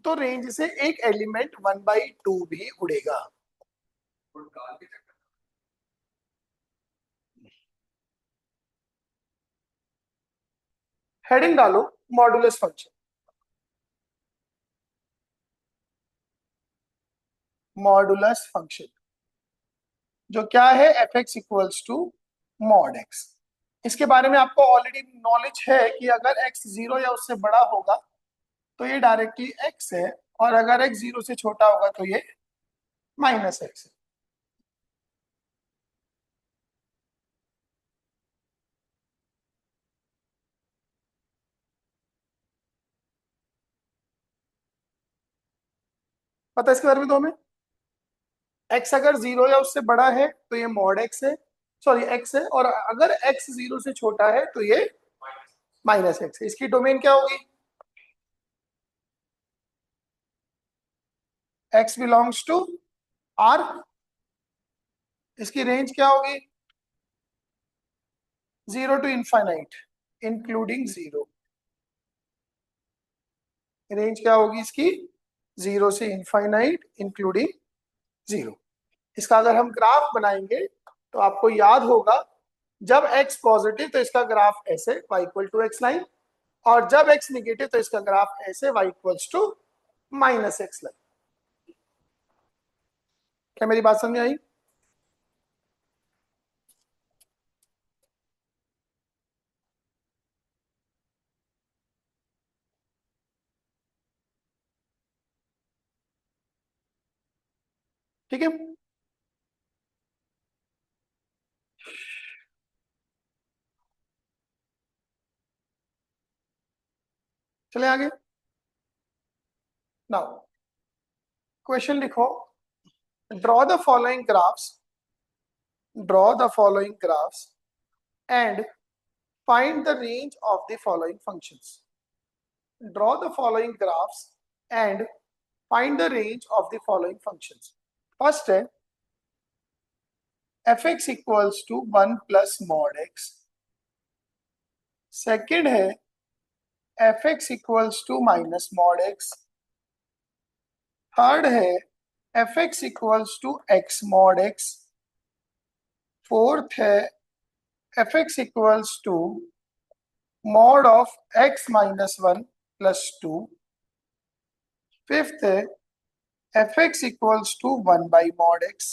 तो रेंज से एक एलिमेंट 1/2 भी उड़ेगा। हेडिंग डालो मॉडुलस फंक्शन, मॉडुलस फंक्शन जो क्या है F x equals to mod x. इसके बारे में आपको ऑलरेडी नॉलेज है कि अगर x 0 या उससे बड़ा होगा तो ये डायरेक्टली x है और अगर x 0 से छोटा होगा तो ये माइनस एक्स है। पता है इसके बारे में तो हमें, x अगर 0 या उससे बड़ा है तो ये मॉड x है, सॉरी x है, और अगर x 0 से छोटा है तो ये माइनस एक्स है। इसकी डोमेन क्या होगी, x बिलोंग्स टू r। इसकी रेंज क्या होगी, 0 टू इनफाइनाइट इंक्लूडिंग 0। रेंज क्या होगी इसकी, 0 से इनफाइनाइट इंक्लूडिंग 0। इसका अगर हम ग्राफ बनाएंगे तो आपको याद होगा, जब x पॉजिटिव तो इसका ग्राफ ऐसे y equal to x line, और जब x निगेटिव तो इसका ग्राफ ऐसे y equals to minus x line. क्या मेरी बात समझ में आई? ठीक है, चले आगे। नाउ क्वेश्चन लिखो, draw the following graphs, draw the following graphs and find the range of the following functions. Draw the following graphs and find the range of the following functions. First है fx equals to 1 plus mod x. Second है fx equals to minus mod x. Third है fx equals to x mod x. Fourth है fx equals to mod of x minus 1 plus 2. Fifth है fx equals to 1 by mod x.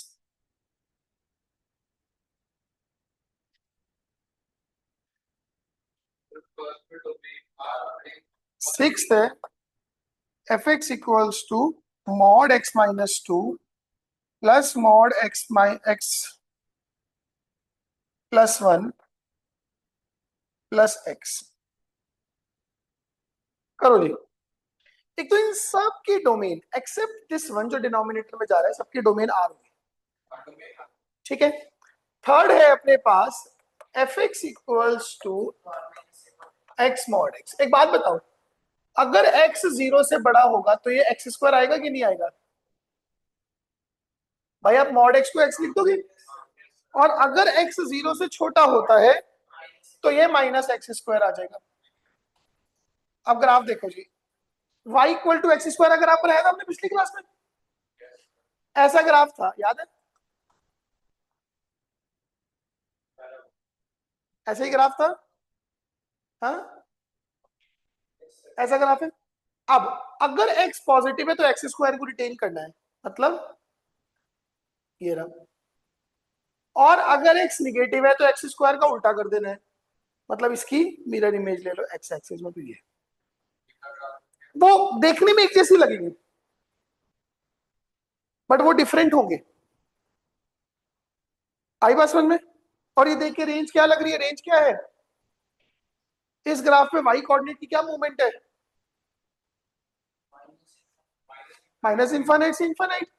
Sixth है fx equals to mod x minus 2 plus mod x plus 1 plus x। करो जी। एक तो इन सब की domain accept this one जो denominator में जा रहा है, सबकी डोमेन आर होगी। ठीक है, थर्ड है अपने पास fx equals to x mod x। एक बात बताओ, अगर x 0 से बड़ा होगा तो ये x स्क्वायर आएगा कि नहीं आएगा? भाई आप mod x को x लिख दोगे, और अगर x 0 से छोटा होता है तो ये माइनस एक्स स्क्वायर आ जाएगा। अब ग्राफ देखो जी, y equal to x square अगर आप बनाया था हमने पिछली क्लास में, ऐसा ग्राफ था, याद है? ऐसा ही ग्राफ था, हाँ ऐसा ग्राफ है। अब अगर x पॉजिटिव है तो एक्स स्क्वायर को रिटेन करना है, मतलब ये रहा, और अगर x निगेटिव है तो एक्स स्क्वायर का उल्टा कर देना है, मतलब इसकी मिरर इमेज ले लो x एक्सिस में, तो ये वो देखने में एक जैसी लगेगी बट वो डिफरेंट होंगे। आई बात समझ में? और ये देखिए रेंज क्या लग रही है, रेंज क्या है इस ग्राफ में, y कोऑर्डिनेट की क्या मूवमेंट है, माइनस इंफाइनाइट से इंफाइनाइट।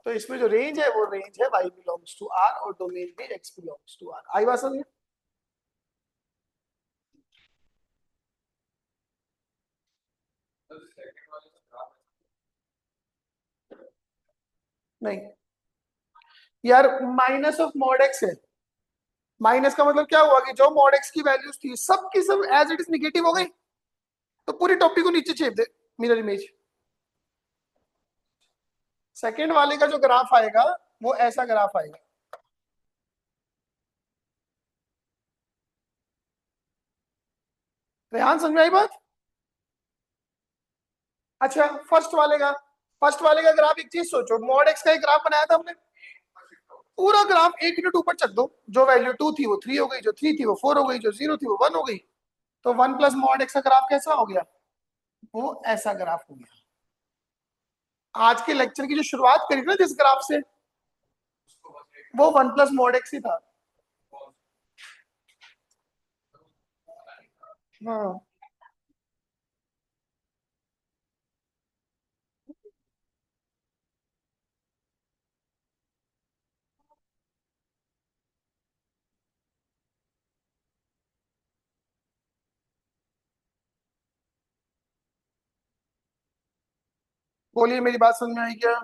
तो इसमें जो रेंज है वो रेंज है y बिलोंग्स टू r और डोमेन भी x बिलोंग्स टू r। आई बात समझ? नहीं यार, माइनस ऑफ मॉड x है। माइनस का मतलब क्या हुआ कि जो मॉड x की वैल्यूज थी सब की सब एज इट इज निगेटिव हो गई, तो पूरी टॉपिक को नीचे छेप दे मिरर इमेज। सेकंड वाले का जो ग्राफ आएगा वो ऐसा ग्राफ आएगा। रेहान समझ में आई बात? अच्छा फर्स्ट वाले का ग्राफ, एक चीज सोचो, मॉड एक्स का एक ग्राफ बनाया था हमने, पूरा ग्राफ एक यूनिट ऊपर चक दो, जो वैल्यू 2 थी वो 3 हो गई, जो 3 थी वो 4 हो गई, जो 0 थी वो 1 हो गई, तो 1 प्लस मॉड एक्स का ग्राफ कैसा हो गया, वो ऐसा ग्राफ हो गया। आज के लेक्चर की जो शुरुआत करी ना जिस ग्राफ से, वो 1 + mod x ही था। हाँ, बोलिए मेरी बात समझ में आई क्या?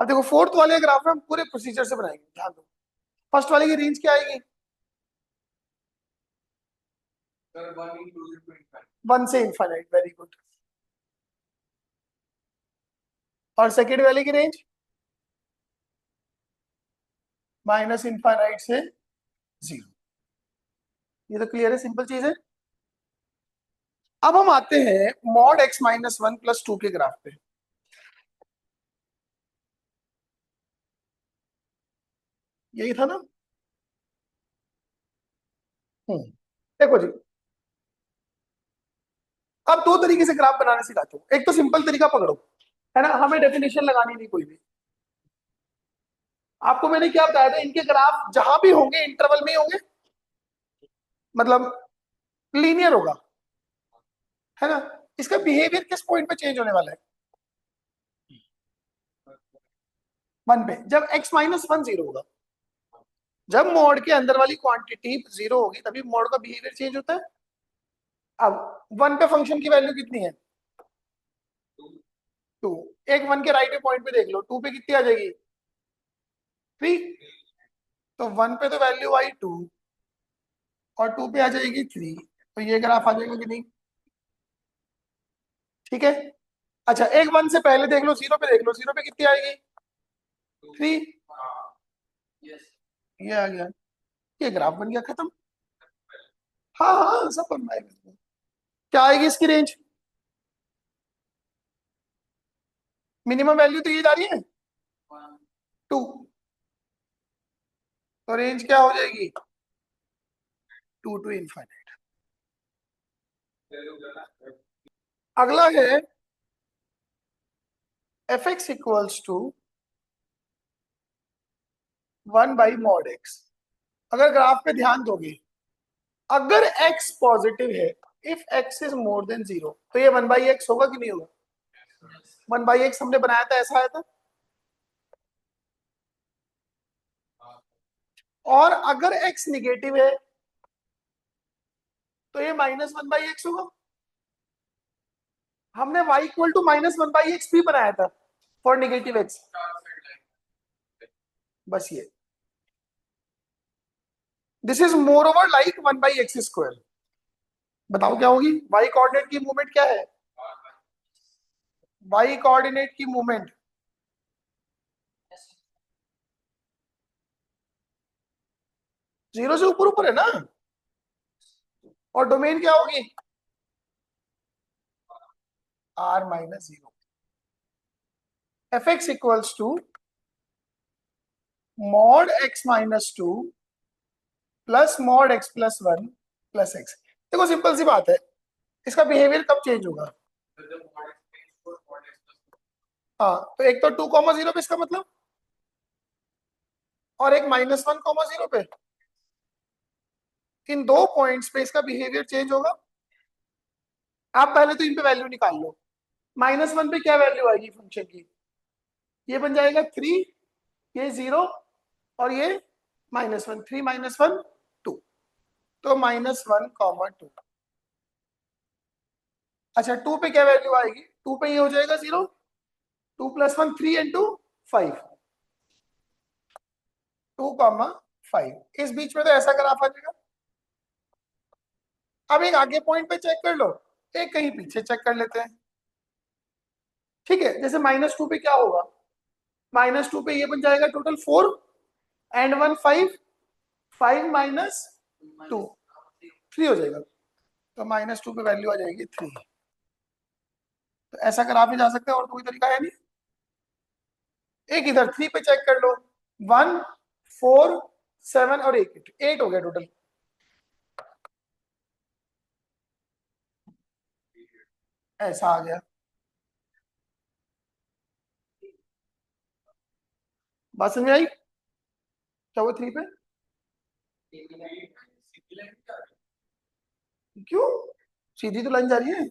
अब देखो फोर्थ वाले ग्राफ में हम पूरे प्रोसीजर से बनाएंगे, ध्यान दो। फर्स्ट वाले की रेंज क्या आएगी? 1 से ∞, वेरी गुड। और सेकेंड वाले की रेंज -∞ से 0। ये तो क्लियर है, सिंपल चीज है। अब हम आते हैं mod x - 1 + 2 के ग्राफ पे। यही था ना? देखो जी, अब दो तरीके से ग्राफ बनाने सिखाता हूँ। एक तो सिंपल तरीका पकड़ो, है ना, हमें डेफिनेशन लगानी नहीं कोई भी। आपको मैंने क्या बताया था, इनके ग्राफ जहां भी होंगे इंटरवल में ही होंगे, मतलब लीनियर होगा, है ना। इसका बिहेवियर किस पॉइंट पे चेंज होने वाला है? 1 पे। जब x - 1 0 होगा, जब मोड के अंदर वाली क्वांटिटी 0 होगी, तभी मोड का बिहेवियर चेंज होता है। अब 1 पे फंक्शन की वैल्यू कितनी है? 2। एक 1 के राइट पॉइंट पे देख लो, 2 पे कितनी आ जाएगी? 3। तो 1 पे तो वैल्यू आई 2, और 2 पे आ जाएगी 3। तो ये ग्राफ आ जाएगा कि नहीं? ठीक है। अच्छा, एक 1 से पहले देख लो, 0 पे देख लो, 0 पे कितनी आएगी? 3। ये आ गया, ये ग्राफ बन गया, खत्म। हाँ हाँ, सब बन पाएगा। क्या आएगी इसकी रेंज? मिनिमम वैल्यू तो ये जा रही है 2, तो रेंज क्या हो जाएगी? 2 to ∞। अगला है f(x = 1/mod x)। अगर ग्राफ पे ध्यान दोगे, अगर x पॉजिटिव है, if x is more than 0, तो ये 1/x होगा कि नहीं होगा? 1/x हमने बनाया था, ऐसा आया था। और अगर x निगेटिव है, तो ये -1/x होगा। हमने y = -1/x भी बनाया था फॉर नेगेटिव x। बस ये, this is more over like 1/x²। बताओ क्या होगी? y कोऑर्डिनेट की मूवमेंट क्या है? y कोऑर्डिनेट की मूवमेंट 0 से ऊपर ऊपर है ना। और डोमेन क्या होगी? r-0। f(x = mod x - 2 + mod x+1 + x। देखो सिंपल सी बात है, इसका बिहेवियर कब चेंज होगा? हाँ, तो एक तो 2, 0 पे इसका मतलब, और एक -1, 0 पे। इन दो पॉइंट्स पे इसका बिहेवियर चेंज होगा। आप पहले तो इन पे वैल्यू निकाल लो। -1 पे क्या वैल्यू आएगी फंक्शन की? ये बन जाएगा 3, ये 0, और ये -1। 3 - 1 2, तो -1, 2। अच्छा, 2 पे क्या वैल्यू आएगी? 2 पे ये हो जाएगा 0। 2 + 1 3 × 5, 2, 5। इस बीच में तो ऐसा ग्राफ आ जाएगा। अब एक आगे पॉइंट पे चेक कर लो, एक कहीं पीछे चेक कर लेते हैं। ठीक है, जैसे -2 पे क्या होगा? -2 पे ये बन जाएगा टोटल 4 एंड 1 5, 5 - 2 3 हो जाएगा। तो -2 पे वैल्यू आ जाएगी 3। तो ऐसा करा भी जा सकता है, और कोई तरीका है नहीं। एक इधर 3 पे चेक कर लो, 1 4 7 और 8 8 हो गया टोटल। ऐसा आ गया। बात समझ में आई? क्या वो 3 पे क्यों सीधी तो लाइन जा रही है?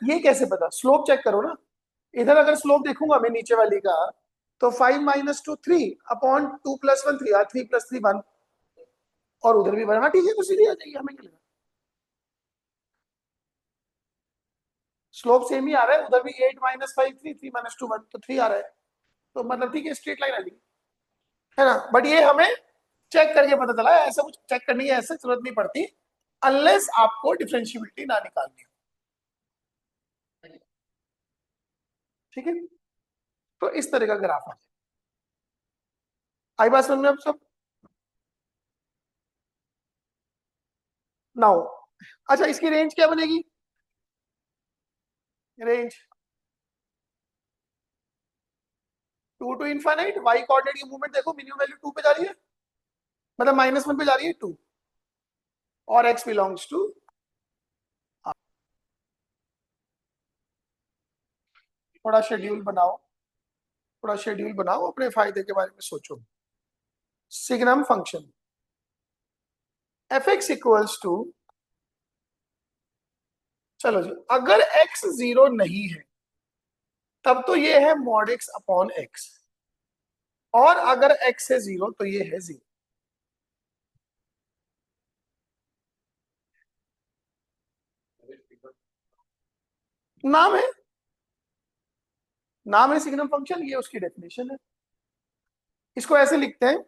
ये कैसे पता? स्लोप चेक करो ना। इधर अगर स्लोप देखूंगा मैं नीचे वाली का, तो 5 - 2 3 अपॉन 2 + 1 3 3 + 3 1, और उधर भी बढ़ना, ठीक है, तो सीधी आ जाएगी, हमें क्या लगा। स्लोप सेम ही आ रहा है, उधर भी 8 - 5 3 3 - 2 1, तो 3 आ रहा है। तो मतलब ठीक है, स्ट्रेट लाइन आ जाएगी, है ना। बट ये हमें चेक करके पता चला है, ऐसा कुछ चेक करने की ऐसे जरूरत नहीं पड़ती, अनलेस आपको डिफरेंशिएबिलिटी ना निकालनी हो। ठीक है, तो इस तरह का ग्राफ आ जाए। आई बात समझ में आप सब? नाउ अच्छा, इसकी रेंज क्या बनेगी? Range 2 to infinite, y coordinate की मूवमेंट देखो, मिनिमम वैल्यू 2 पे जा रही है, मतलब -1 पे जा रही है 2, और x बिलोंग्स टू, थोड़ा शेड्यूल बनाओ, थोड़ा शेड्यूल बनाओ, अपने फायदे के बारे में सोचो। Signum function f x equals to, चलो जी, अगर x 0 नहीं है तब तो ये है मॉड x अपॉन x, और अगर x है 0 तो ये है 0। नाम है, नाम है सिग्नम फंक्शन, ये उसकी डेफिनेशन है। इसको ऐसे लिखते हैं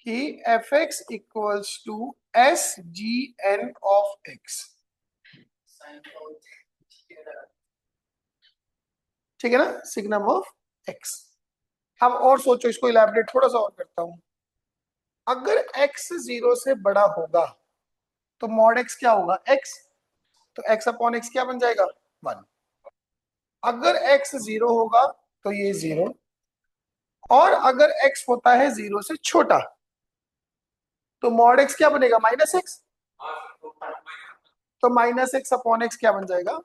कि f x equals to s g n of x, ठीक है ना, सिग्नम ऑफ एक्स। अब और सोचो, इसको इलैबोरेट थोड़ा सा और करता हूं। अगर x 0 से बड़ा होगा तो मॉड x क्या होगा? x, तो x अपॉन x क्या बन जाएगा? 1। अगर x 0 होगा तो ये 0, और अगर x होता है 0 से छोटा तो मॉड x क्या बनेगा? -x, तो -x अपॉन x क्या बन जाएगा?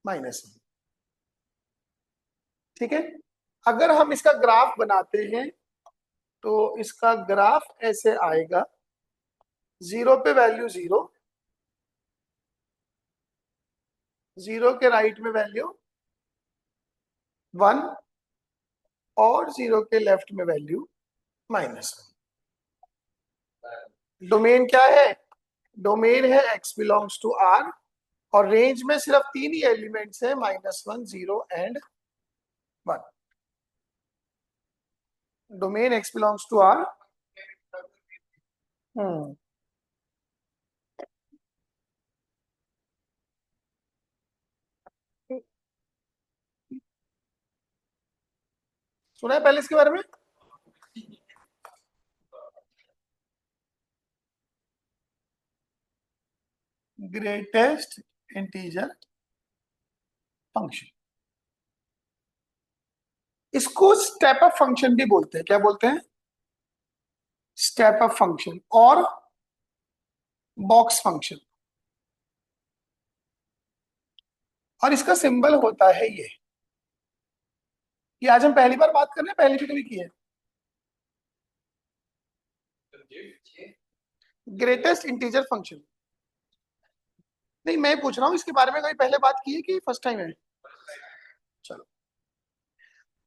-1। ठीक है, अगर हम इसका ग्राफ बनाते हैं तो इसका ग्राफ ऐसे आएगा, 0 पे वैल्यू 0, 0 के राइट में वैल्यू 1, और 0 के लेफ्ट में वैल्यू -1। डोमेन क्या है? डोमेन है x बिलोंग्स टू R, और रेंज में सिर्फ 3 ही एलिमेंट्स है, -1 0 and 1। Domain x belongs to R। सुना है पहले इसके बारे में? ग्रेटेस्ट इंटीजर फंक्शन, इसको स्टेप अप फंक्शन भी बोलते हैं। क्या बोलते हैं? स्टेप अप फंक्शन और बॉक्स फंक्शन। और इसका सिंबल होता है ये आज हम पहली बार बात कर रहे हैं, पहले भी कभी की है? Greatest integer function. नहीं, मैं पूछ रहा हूं इसके बारे में कभी पहले बात की है कि फर्स्ट टाइम है? चलो,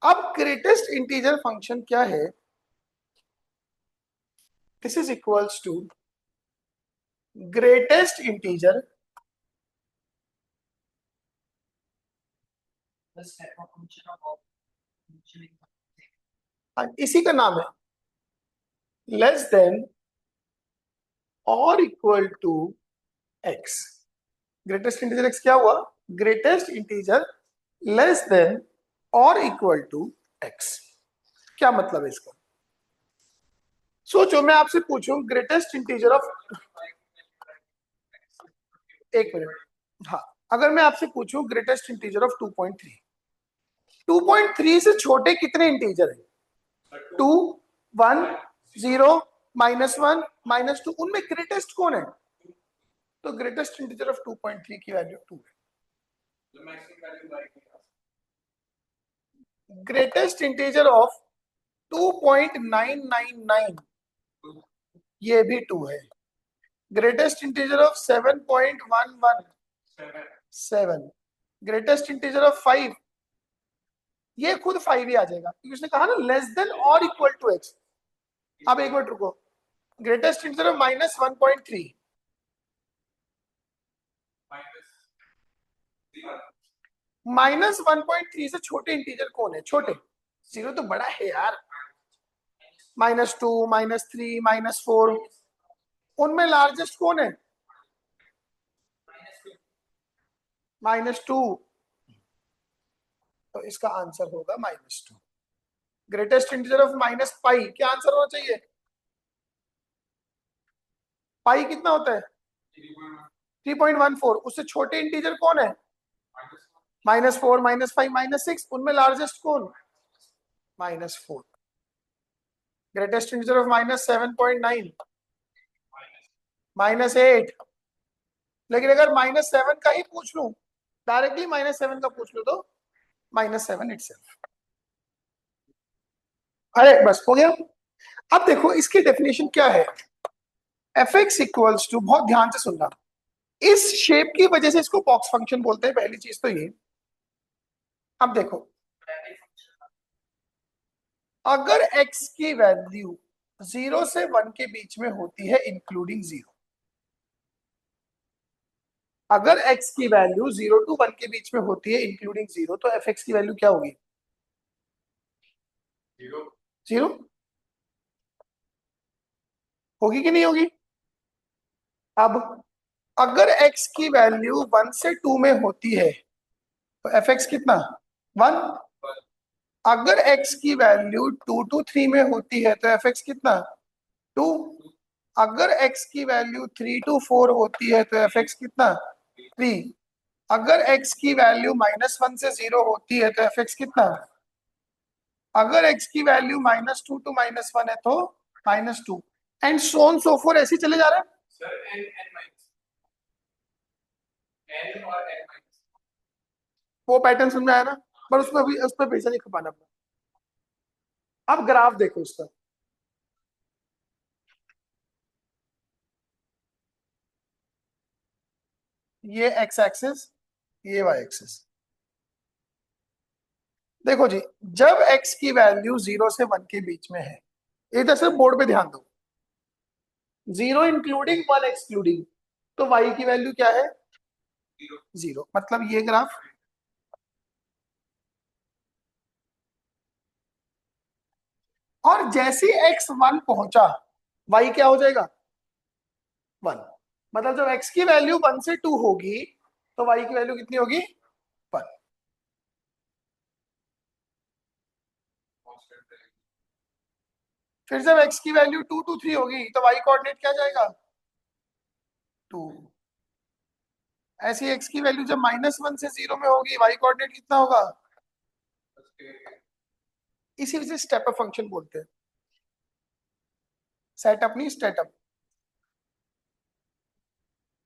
अब ग्रेटेस्ट इंटीजर फंक्शन क्या है? This is equals to greatest integer इसी का नाम है लेस देन और equal to x. Greatest integer x क्या हुआ? ग्रेटेस्ट इंटीजर लेस देन और इक्वल टू एक्स। क्या मतलब है इसका? सोचो, मैं आपसे पूछूं ग्रेटेस्ट इंटीजर ऑफ, एक मिनट, हाँ, अगर मैं आपसे पूछूं ग्रेटेस्ट इंटीजर ऑफ 2.3, 2.3 से छोटे कितने इंटीजर हैं? 2, 1, 0, -1, -2, उनमें ग्रेटेस्ट कौन है? तो ग्रेटेस्ट इंटीजर ऑफ 2.3 की वैल्यू 2 है। ग्रेटेस्ट इंटीजर ऑफ 2.999 ये भी 2 है। Greatest integer of 7.117, greatest integer of 5, ये खुद 5 ही आ जाएगा क्योंकि उसने कहा ना लेस देन और इक्वल टू एक्स। अब एक मिनट रुको, ग्रेटेस्ट इंटीजर ऑफ -1.3, -1.3 से छोटे इंटीजर कौन है? छोटे, जीरो तो बड़ा है यार, -2, -3, -4, उनमें लार्जेस्ट कौन है? -2, तो इसका आंसर होगा -2। ग्रेटेस्ट इंटीजर ऑफ -पाई, क्या आंसर होना चाहिए? पाई कितना होता है? 3.14, उससे छोटे इंटीजर कौन है? -4, -5, -6, उनमें लार्जेस्ट कौन? -4। ग्रेटेस्ट इंटीजर ऑफ -7.9, -8, लेकिन अगर -7 का ही पूछ लूं, डायरेक्टली -7 का पूछ लूं तो -7 इटसेल्फ। अरे बस हो गया। अब देखो इसकी डेफिनेशन क्या है, एफ एक्स इक्वल्स टू, बहुत ध्यान से सुनना, इस शेप की वजह से इसको बॉक्स फंक्शन बोलते हैं, पहली चीज तो ये। अब देखो, अगर x की वैल्यू 0 से 1 के बीच में होती है इंक्लूडिंग 0, अगर x की वैल्यू 0 to 1 के बीच में होती है इंक्लूडिंग 0, तो एफ एक्स की वैल्यू क्या होगी? 0 होगी कि नहीं होगी? अब अगर x की वैल्यू 1 से 2 में होती है तो एफ एक्स कितना? 1। अगर x की वैल्यू 2 to 3 में होती है तो एफ एक्स कितना? 2। अगर x की वैल्यू 3 to 4 होती है तो एफ एक्स कितना? 3। अगर x की वैल्यू -1 से 0 होती है तो एफ एक्स कितना? अगर x की वैल्यू -2 to -1 है तो -2, and so on so four, ऐसे ही चले जा रहा है। वो पैटर्न समझ में आया ना? पर उसमें अभी उस पर पैसा नहीं खपाना अपना। अब ग्राफ देखो उसका, ये x एक्सिस, ये y एक्सिस। देखो जी, जब x की वैल्यू 0 से 1 के बीच में है, इधर से बोर्ड पे ध्यान दो, 0 इंक्लूडिंग 1 एक्सक्लूडिंग, तो y की वैल्यू क्या है? 0। मतलब ये ग्राफ, और जैसे x 1 पहुंचा y क्या हो जाएगा? 1। मतलब जब x की वैल्यू 1 से 2 होगी तो y की वैल्यू कितनी होगी? 1। फिर जब x की वैल्यू 2 to 3 होगी तो y कोऑर्डिनेट क्या जाएगा? 2। ऐसी x की वैल्यू जब -1 से 0 में होगी, y कोऑर्डिनेट कितना होगा? इसी वजह से स्टेप अप फंक्शन बोलते हैं, सेटअप नहीं startup,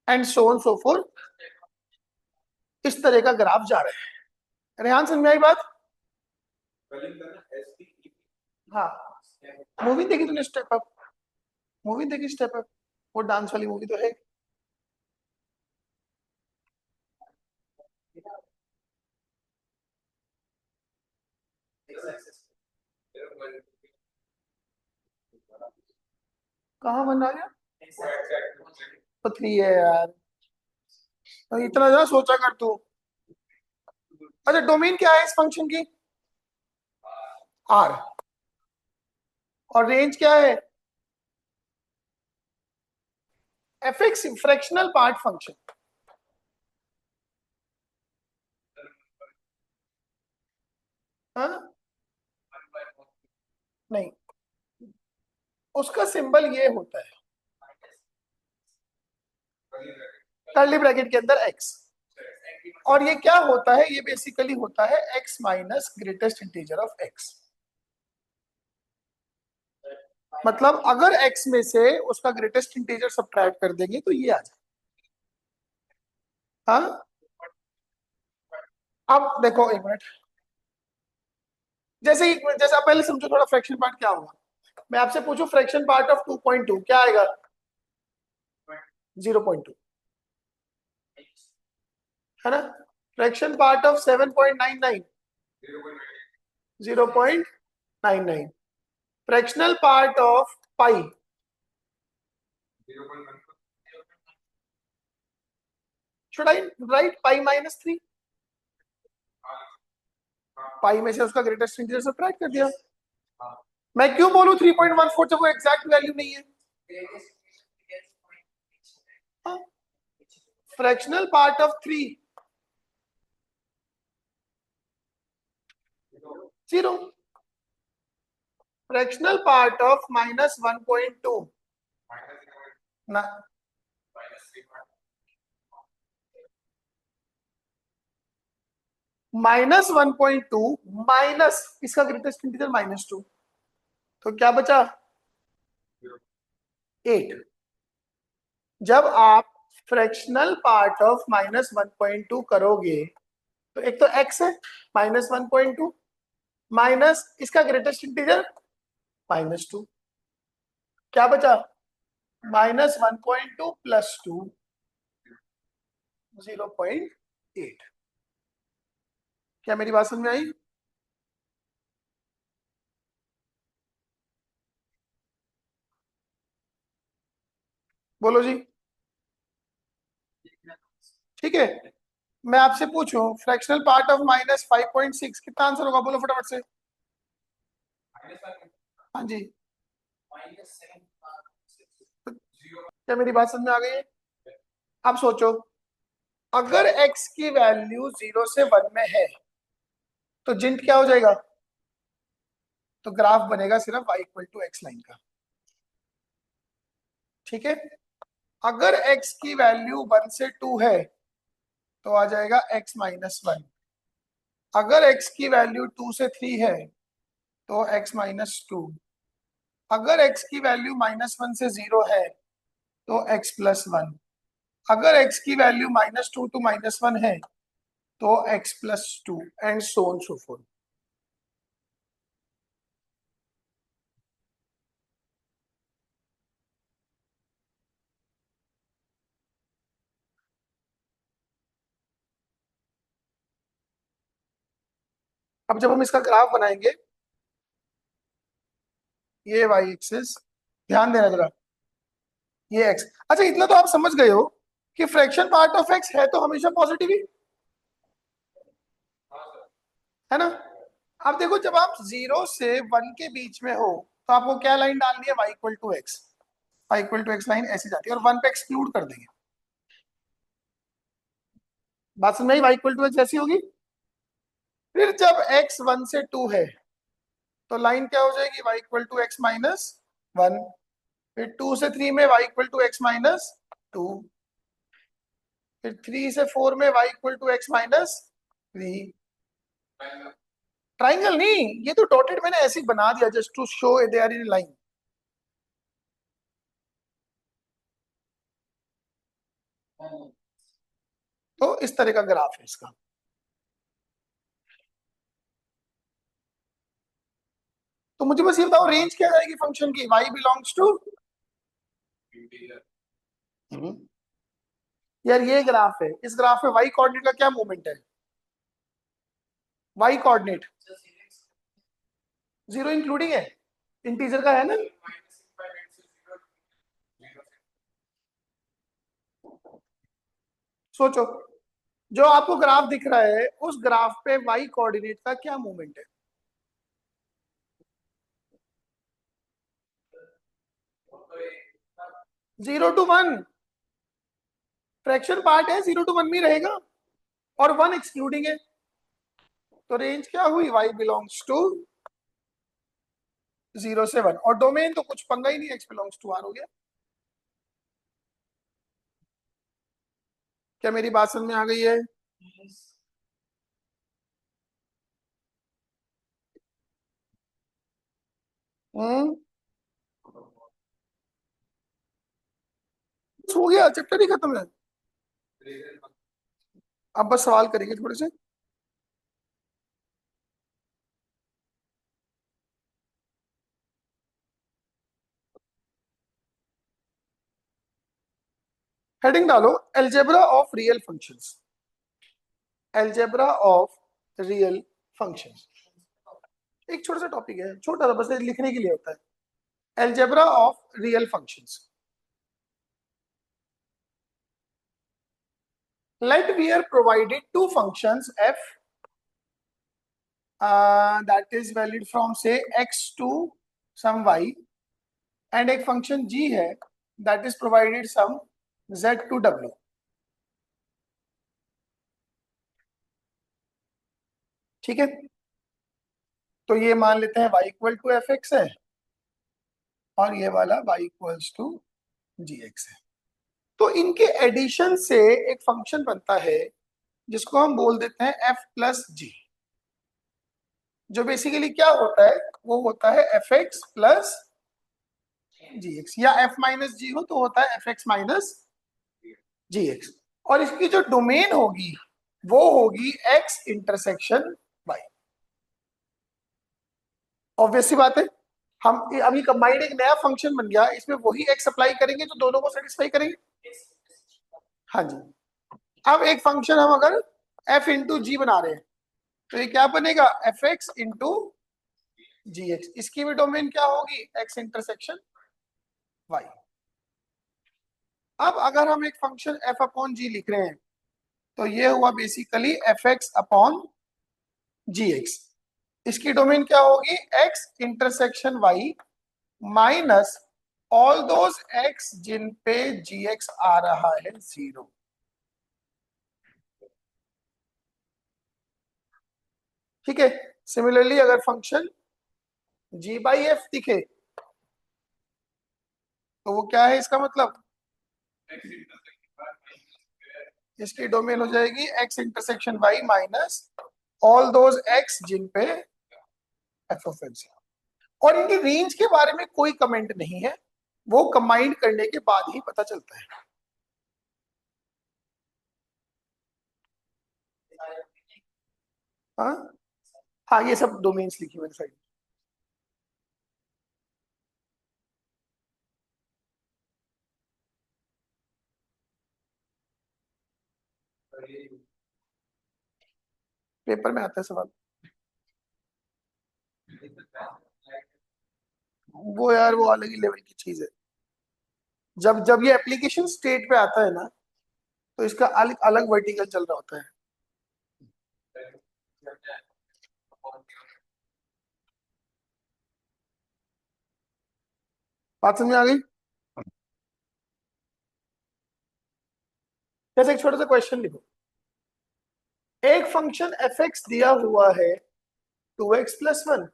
and so on so fourth. इस तरह का ग्राफ जा रहा है। रेहान समझ में आई बात? हाँ, मूवी देखी तूने स्टेप अप? मूवी देखी स्टेप अप? वो डांस वाली मूवी तो है। कहाँ बन रहा है? तो 3 है यार, तो इतना ज्यादा सोचा कर तू। अच्छा, डोमेन क्या है इस फंक्शन की? आर। और रेंज क्या है? F x fractional part function. हाँ नहीं, उसका सिंबल ये होता है कर्ली ब्रैकेट के अंदर एक्स, और ये क्या होता है, ये बेसिकली होता है x minus greatest integer of x. मतलब अगर एक्स में से उसका ग्रेटेस्ट इंटीजर सब्ट्रैक्ट कर देंगे तो ये आ जाए। हाँ अब देखो एक मिनट, जैसे आप पहले समझो थोड़ा फ्रैक्शन पार्ट क्या होगा। मैं आपसे पूछूं फ्रैक्शन पार्ट ऑफ 2.2 क्या आएगा? 0.2 है ना। Fraction part of 7.99 0.99। Fractional part of pi should I write pi -3, pi में से उसका ग्रेटेस्ट इंटीजर सब्ट्रैक्ट कर दिया। मैं क्यों बोलूं 3.14 जब वो एग्जैक्ट वैल्यू नहीं है? Fractional part of 3 0, fractional part of -1.2 ना, -1.2 माइनस इसका ग्रेटेस्ट इंटीजर -2, तो क्या बचा? 8। जब आप फ्रैक्शनल पार्ट ऑफ -1.2 करोगे तो एक तो x है -1.2 माइनस इसका ग्रेटेस्ट इंटीजर -2, क्या बचा? -1.2 प्लस 2 0.8। क्या मेरी बात समझ में आई? बोलो जी। ठीक है, मैं आपसे पूछूं फ्रैक्शनल पार्ट ऑफ -5.6 कितना आंसर होगा? बोलो फटाफट से। हाँ जी, क्या मेरी बात समझ में आ गई है? अब सोचो, अगर x की वैल्यू 0 से 1 में है तो जिंट क्या हो जाएगा? तो ग्राफ बनेगा सिर्फ y equal to x line का। ठीक है, अगर x की वैल्यू 1 से 2 है तो आ जाएगा x -1। अगर x की वैल्यू 2 से 3 है तो x -2। अगर x की वैल्यू -1 से 0 है तो x +1। अगर x की वैल्यू -2 टू -1 है तो x +2 and so on so fourth. अब जब हम इसका ग्राफ बनाएंगे, ये y एक्सिस, ध्यान देना जरा, ये x। अच्छा इतना तो आप समझ गए हो कि फ्रैक्शन पार्ट ऑफ x है तो हमेशा पॉजिटिव ही है ना। अब देखो जब आप 0 से 1 के बीच में हो तो आपको क्या लाइन डालनी है? y equal to x. y equal to x line ऐसी जाती है और 1 पे एक्सक्लूड कर देंगे। बात समझ में आई? y इक्वल टू एक्स ऐसी होगी। फिर जब x 1 से 2 है तो लाइन क्या हो जाएगी? y equal to x -1। फिर 2 से 3 में y इक्वल टू एक्स -2। फिर 3 से 4 में y equal to x -3। Triangle नहीं, ये तो डॉटेड मैंने ऐसे ही बना दिया just to show they are in line. तो इस तरह का ग्राफ है इसका। तो मुझे बस ये बताओ रेंज क्या जाएगी फंक्शन की? y बिलोंग्स टू, यार ये ग्राफ है, इस ग्राफ में y कोऑर्डिनेट का क्या मूवमेंट है? y कोऑर्डिनेट 0 इंक्लूडिंग है, इंटीजर का है ना। सोचो, जो आपको ग्राफ दिख रहा है उस ग्राफ पे y कोऑर्डिनेट का क्या मूवमेंट है? 0 to 1, फ्रैक्शन पार्ट है 0 to 1 में रहेगा और 1 एक्सक्लूडिंग है। तो रेंज क्या हुई, y बिलोंग्स टू 0 से 1, और डोमेन तो कुछ पंगा ही नहीं, x बिलोंग्स टू r हो गया। क्या मेरी बात समझ में आ गई है? हम्म, हो गया, चैप्टर ही खत्म है। अब बस सवाल करेंगे थोड़े से। हेडिंग डालो, algebra of real functions. Algebra of real functions एक छोटा सा टॉपिक है, छोटा सा, बस ये लिखने के लिए होता है। Algebra of real functions. Let we are provided two functions f that is valid from say x to some y, and एक फंक्शन g है that is provided some z to w। ठीक है, तो ये मान लेते हैं y equal to f x है, और ये वाला y equals to g x है। तो इनके एडिशन से एक फंक्शन बनता है जिसको हम बोल देते हैं f प्लस जी, जो बेसिकली क्या होता है, वो होता है एफ एक्स प्लस जी एक्स, या एफ माइनस जी हो तो होता है एफ एक्स माइनस जी एक्स। और इसकी जो डोमेन होगी वो होगी एक्स इंटरसेक्शन वाई। ऑब्वियस सी बात है, हम अभी कंबाइंड एक नया फंक्शन बन गया, इसमें वही एक्स अप्लाई करेंगे तो दोनों को सेटिस्फाई करेंगे। हाँ जी। अब एक फंक्शन हम अगर एफ इंटू जी बना रहे हैं तो ये क्या बनेगा, एफ एक्स इंटू जी एक्स। इसकी भी डोमेन क्या होगी, एक्स इंटरसेक्शन वाई। अब अगर हम एक फंक्शन एफ अपॉन जी लिख रहे हैं तो ये हुआ basically F X upon G X. इसकी डोमेन क्या होगी, X intersection Y minus all those X जिन पे जी एक्स आ रहा है 0। ठीक है, सिमिलरली अगर फंक्शन जी बाई एफ दिखे तो वो क्या है, इसका मतलब इसकी डोमेन हो जाएगी X intersection Y minus all those X जिन पे एफ ऑफ एक्स। और इनकी रेंज के बारे में कोई कमेंट नहीं है, वो कंबाइंड करने के बाद ही पता चलता है। हाँ हाँ, ये सब डोमेन्स लिखी मैंने साइड। पेपर में आता है सवाल, वो यार वो अलग ही लेवल की चीज है। जब जब ये एप्लीकेशन स्टेट पे आता है ना तो इसका अलग अलग वर्टिकल चल रहा होता है। बात समझ में आ गई? जैसे एक छोटा सा क्वेश्चन लिखो, एक फंक्शन एफ एक्स दिया हुआ है 2x+1,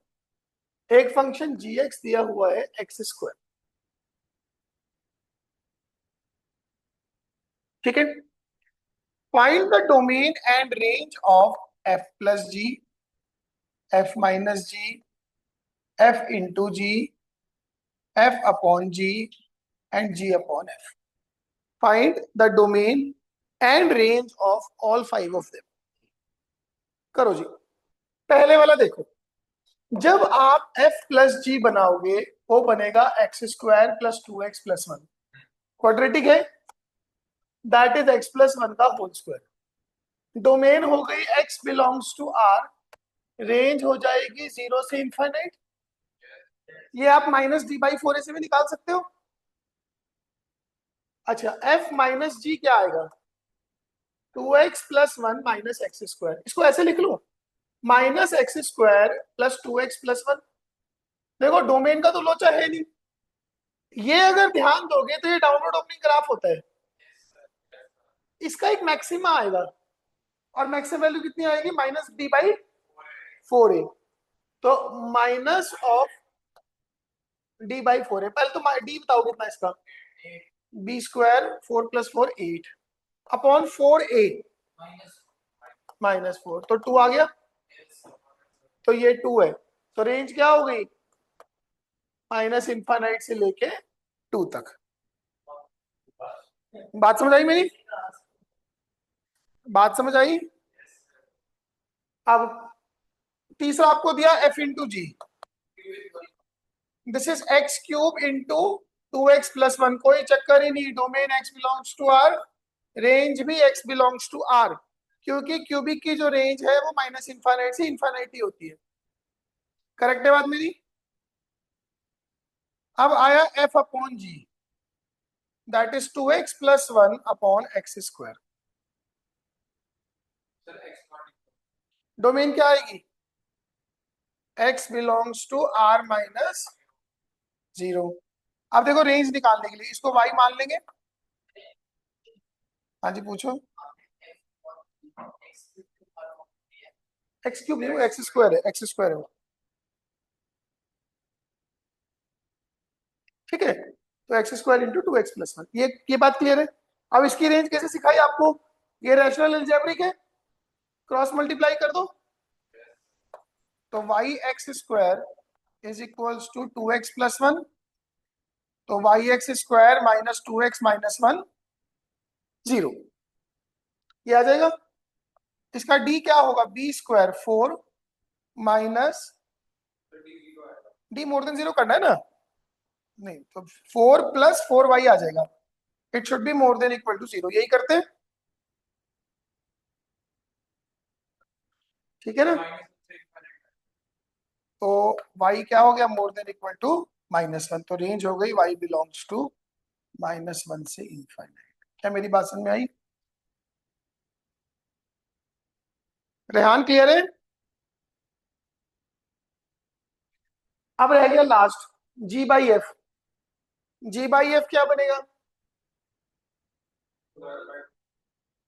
एक फंक्शन जी एक्स दिया हुआ है x²। ठीक है, find the domain and range of f plus g, f minus g, f into g, f upon g and g upon f. Find the domain and range of all 5 of them. करो जी। पहले वाला देखो, जब आप F plus जी बनाओगे वो बनेगा x² प्लस 2x+1, क्वाड्रेटिक है, दैट इज x+1 का होल स्क्वायर। डोमेन हो गई x belongs to r, range हो जाएगी 0 से इंफाइनाइट। ये आप -d/4 ऐसे भी निकाल सकते हो। अच्छा, f माइनस जी क्या आएगा, 2x+1 माइनस x²। इसको ऐसे लिख लो, -x² प्लस 2x+1। देखो डोमेन का तो लोचा है नहीं, ये अगर ध्यान दोगे तो ये डाउनवर्ड ओपनिंग ग्राफ होता है। इसका एक मैक्सिमा आएगा, और मैक्सिमम वैल्यू कितनी आएगी, -d/4। 4a, तो minus of d by 4a। पहले तो d बताओ कितना इसका, b स्क्वायर 4 + 4 8 अपॉन 4a -4, तो 2 आ गया, तो ये 2 है, तो रेंज क्या हो गई, -∞ से लेके 2 तक। बात समझ आई मेरी, बात समझ आई। अब तीसरा आपको दिया f into g, this is x cube into 2x + 1, कोई चक्कर ही नहीं, domain x belongs to r, range भी x बिलोंग्स टू r, क्योंकि क्यूबिक की जो रेंज है वो -∞ से इंफाइनाइट ही होती है। करेक्ट है बात मेरी। अब आया f upon g, that is 2x + 1 upon x square. Domain क्या आएगी, x बिलोंग्स टू r -0। अब देखो रेंज निकालने के लिए इसको y मान लेंगे। हाँ जी पूछो। x क्यूब नहीं, एक्स स्क्वायर है, एक्स स्क्वायर है वो। ठीक है, तो एक्स स्क्वायर इंटू 2x + 1, ये बात क्लियर है। अब इसकी रेंज कैसे सिखाई आपको, ये रैशनल अलजेब्रिक है, क्रॉस मल्टीप्लाई कर दो, तो y(x² is equals to 2x + 1, तो y(x² - 2x - 1 0, ये आ जाएगा। इसका d क्या होगा, b² 4 minus d more than 0 करना है ना, नहीं तो 4 + 4y आ जाएगा, it should be more than equal to 0, यही करते हैं, ठीक है ना। तो y क्या हो गया, मोर देन इक्वल टू -1, तो रेंज हो गई y बिलोंग्स टू -1 से इनफाइनाइट। क्या मेरी बात समझ में आई, रेहान क्लियर है। अब रह गया लास्ट g/f, g/f क्या बनेगा,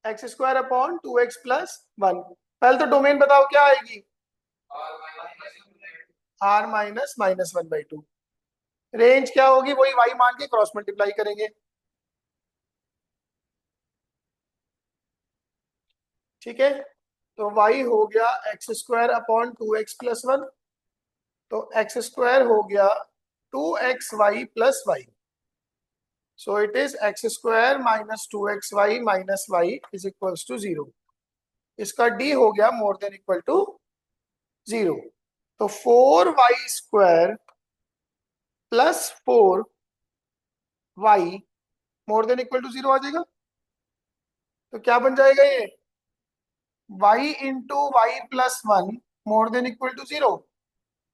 x² अपॉन 2x + 1। पहले तो डोमेन बताओ क्या आएगी, r -(-1/2), रेंज क्या होगी, वही y मान के क्रॉस मल्टीप्लाई करेंगे, ठीक है। तो y हो गया x² अपॉन 2x + 1, तो x² हो गया 2xy + y, so it is x² - 2xy - y is equals to 0। इसका d हो गया मोर देन इक्वल टू 0, तो 4y² + 4y more than equal to 0 आ जाएगा। तो क्या बन जाएगा ये, y into y + 1 more than equal to 0,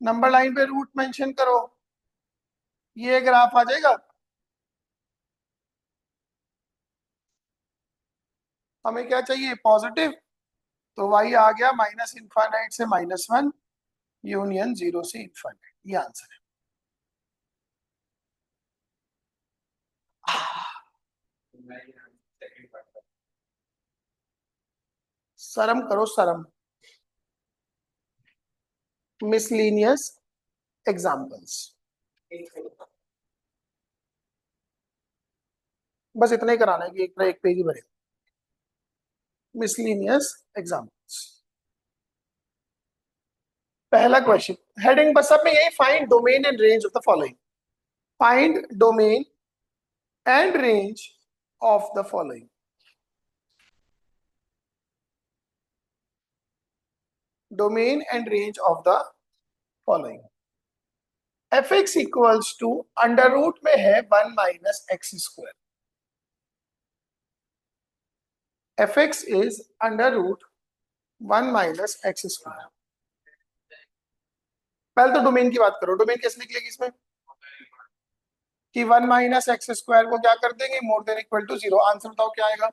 number line पे रूट मेंशन करो, ये ग्राफ आ जाएगा। हमें क्या चाहिए, पॉजिटिव, तो y आ गया -∞ से -1 यूनियन 0 से इनफाइनाइट, ये आंसर है। शर्म करो शर्म, मिसलीनियस एग्जाम्पल्स, बस इतना ही कराना है कि एक पेज ही भरे, मिसलीनियस एग्जाम्पल्स। पहला क्वेश्चन, हेडिंग बस सब में यही, find domain and range of the following, find domain and range of the following, domain and range of the following. f(x) equals to under root में है 1 - x², f(x) is under root 1 - x²। पहले तो domain की बात करो, domain कैसे निकलेगी इसमें, कि 1 - x² को क्या कर देंगे, more than equal to 0, answer बताओ क्या आएगा,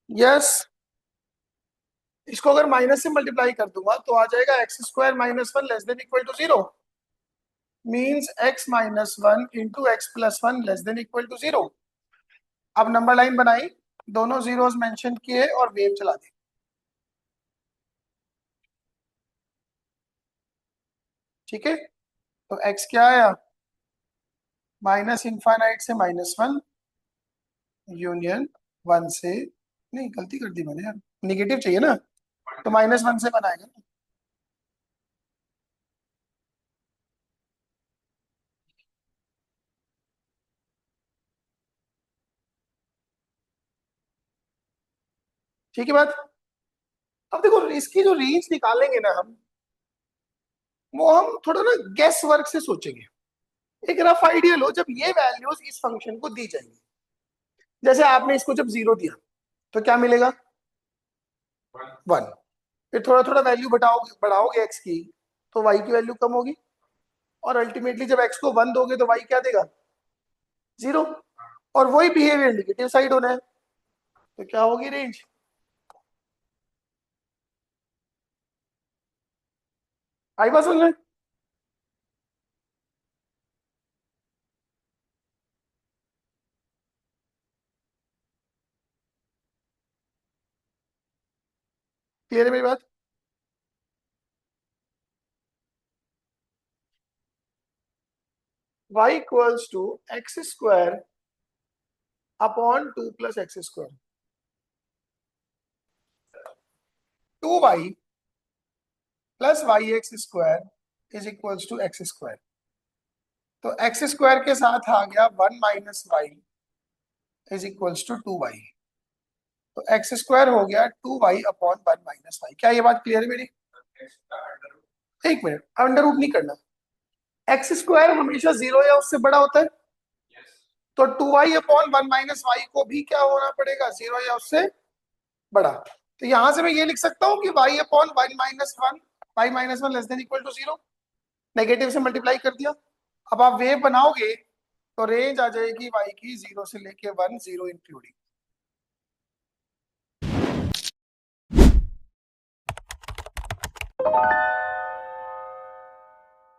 यस, इसको अगर माइनस से मल्टीप्लाई कर दूंगा तो आ जाएगा x square minus one less than equal to zero, means x minus one into x plus one less than equal to zero. अब नंबर लाइन बनाई, दोनों जीरोस मेंशन किए और वेव चला दी। ठीक है, तो x क्या आया, माइनस इनफाइनाइट से माइनस वन, यूनियन वन से, नहीं गलती कर दी मैंने यार, निगेटिव चाहिए ना, तो माइनस वन से बनाएगा ना। ठीक है बात। अब देखो इसकी जो रेंज निकालेंगे ना हम, वो हम थोड़ा ना गेस वर्क से सोचेंगे। एक रफ आइडिया लो, जब ये वैल्यूज इस फंक्शन को दी जाएंगी, जैसे आपने इसको जब जीरो दिया तो क्या मिलेगा, वन। फिर थोड़ा थोड़ा वैल्यू बढ़ाओगे बढ़ाओगे एक्स की, तो वाई की वैल्यू कम होगी, और अल्टीमेटली जब एक्स को वन दोगे तो वाई क्या देगा, जीरो। और वही बिहेवियर नेगेटिव साइड होना है, तो क्या होगी रेंज, आई बात समझ में। क्लियर है मेरी बात। y equals to x square upon two plus x square, two y plus y x square is equals to x square. तो एक्स स्क्वायर के साथ आ गया one minus y is equals to two y, तो x square हो गया two y upon one minus y. क्या ये बात क्लियर है मेरी। एक मिनट, अंडर रूट नहीं करना, एक्स स्क्वायर हमेशा जीरो या उससे बड़ा होता है, तो two y upon one minus y को भी क्या होना पड़ेगा, जीरो या उससे बड़ा। तो यहां से मैं ये लिख सकता हूँ कि y upon one minus one, y minus one less than equal to zero, negative से मल्टीप्लाई कर दिया। अब आप वेव बनाओगे तो रेंज आ जाएगी वाई की जीरो से लेके वन, जीरो इंक्लूडिंग।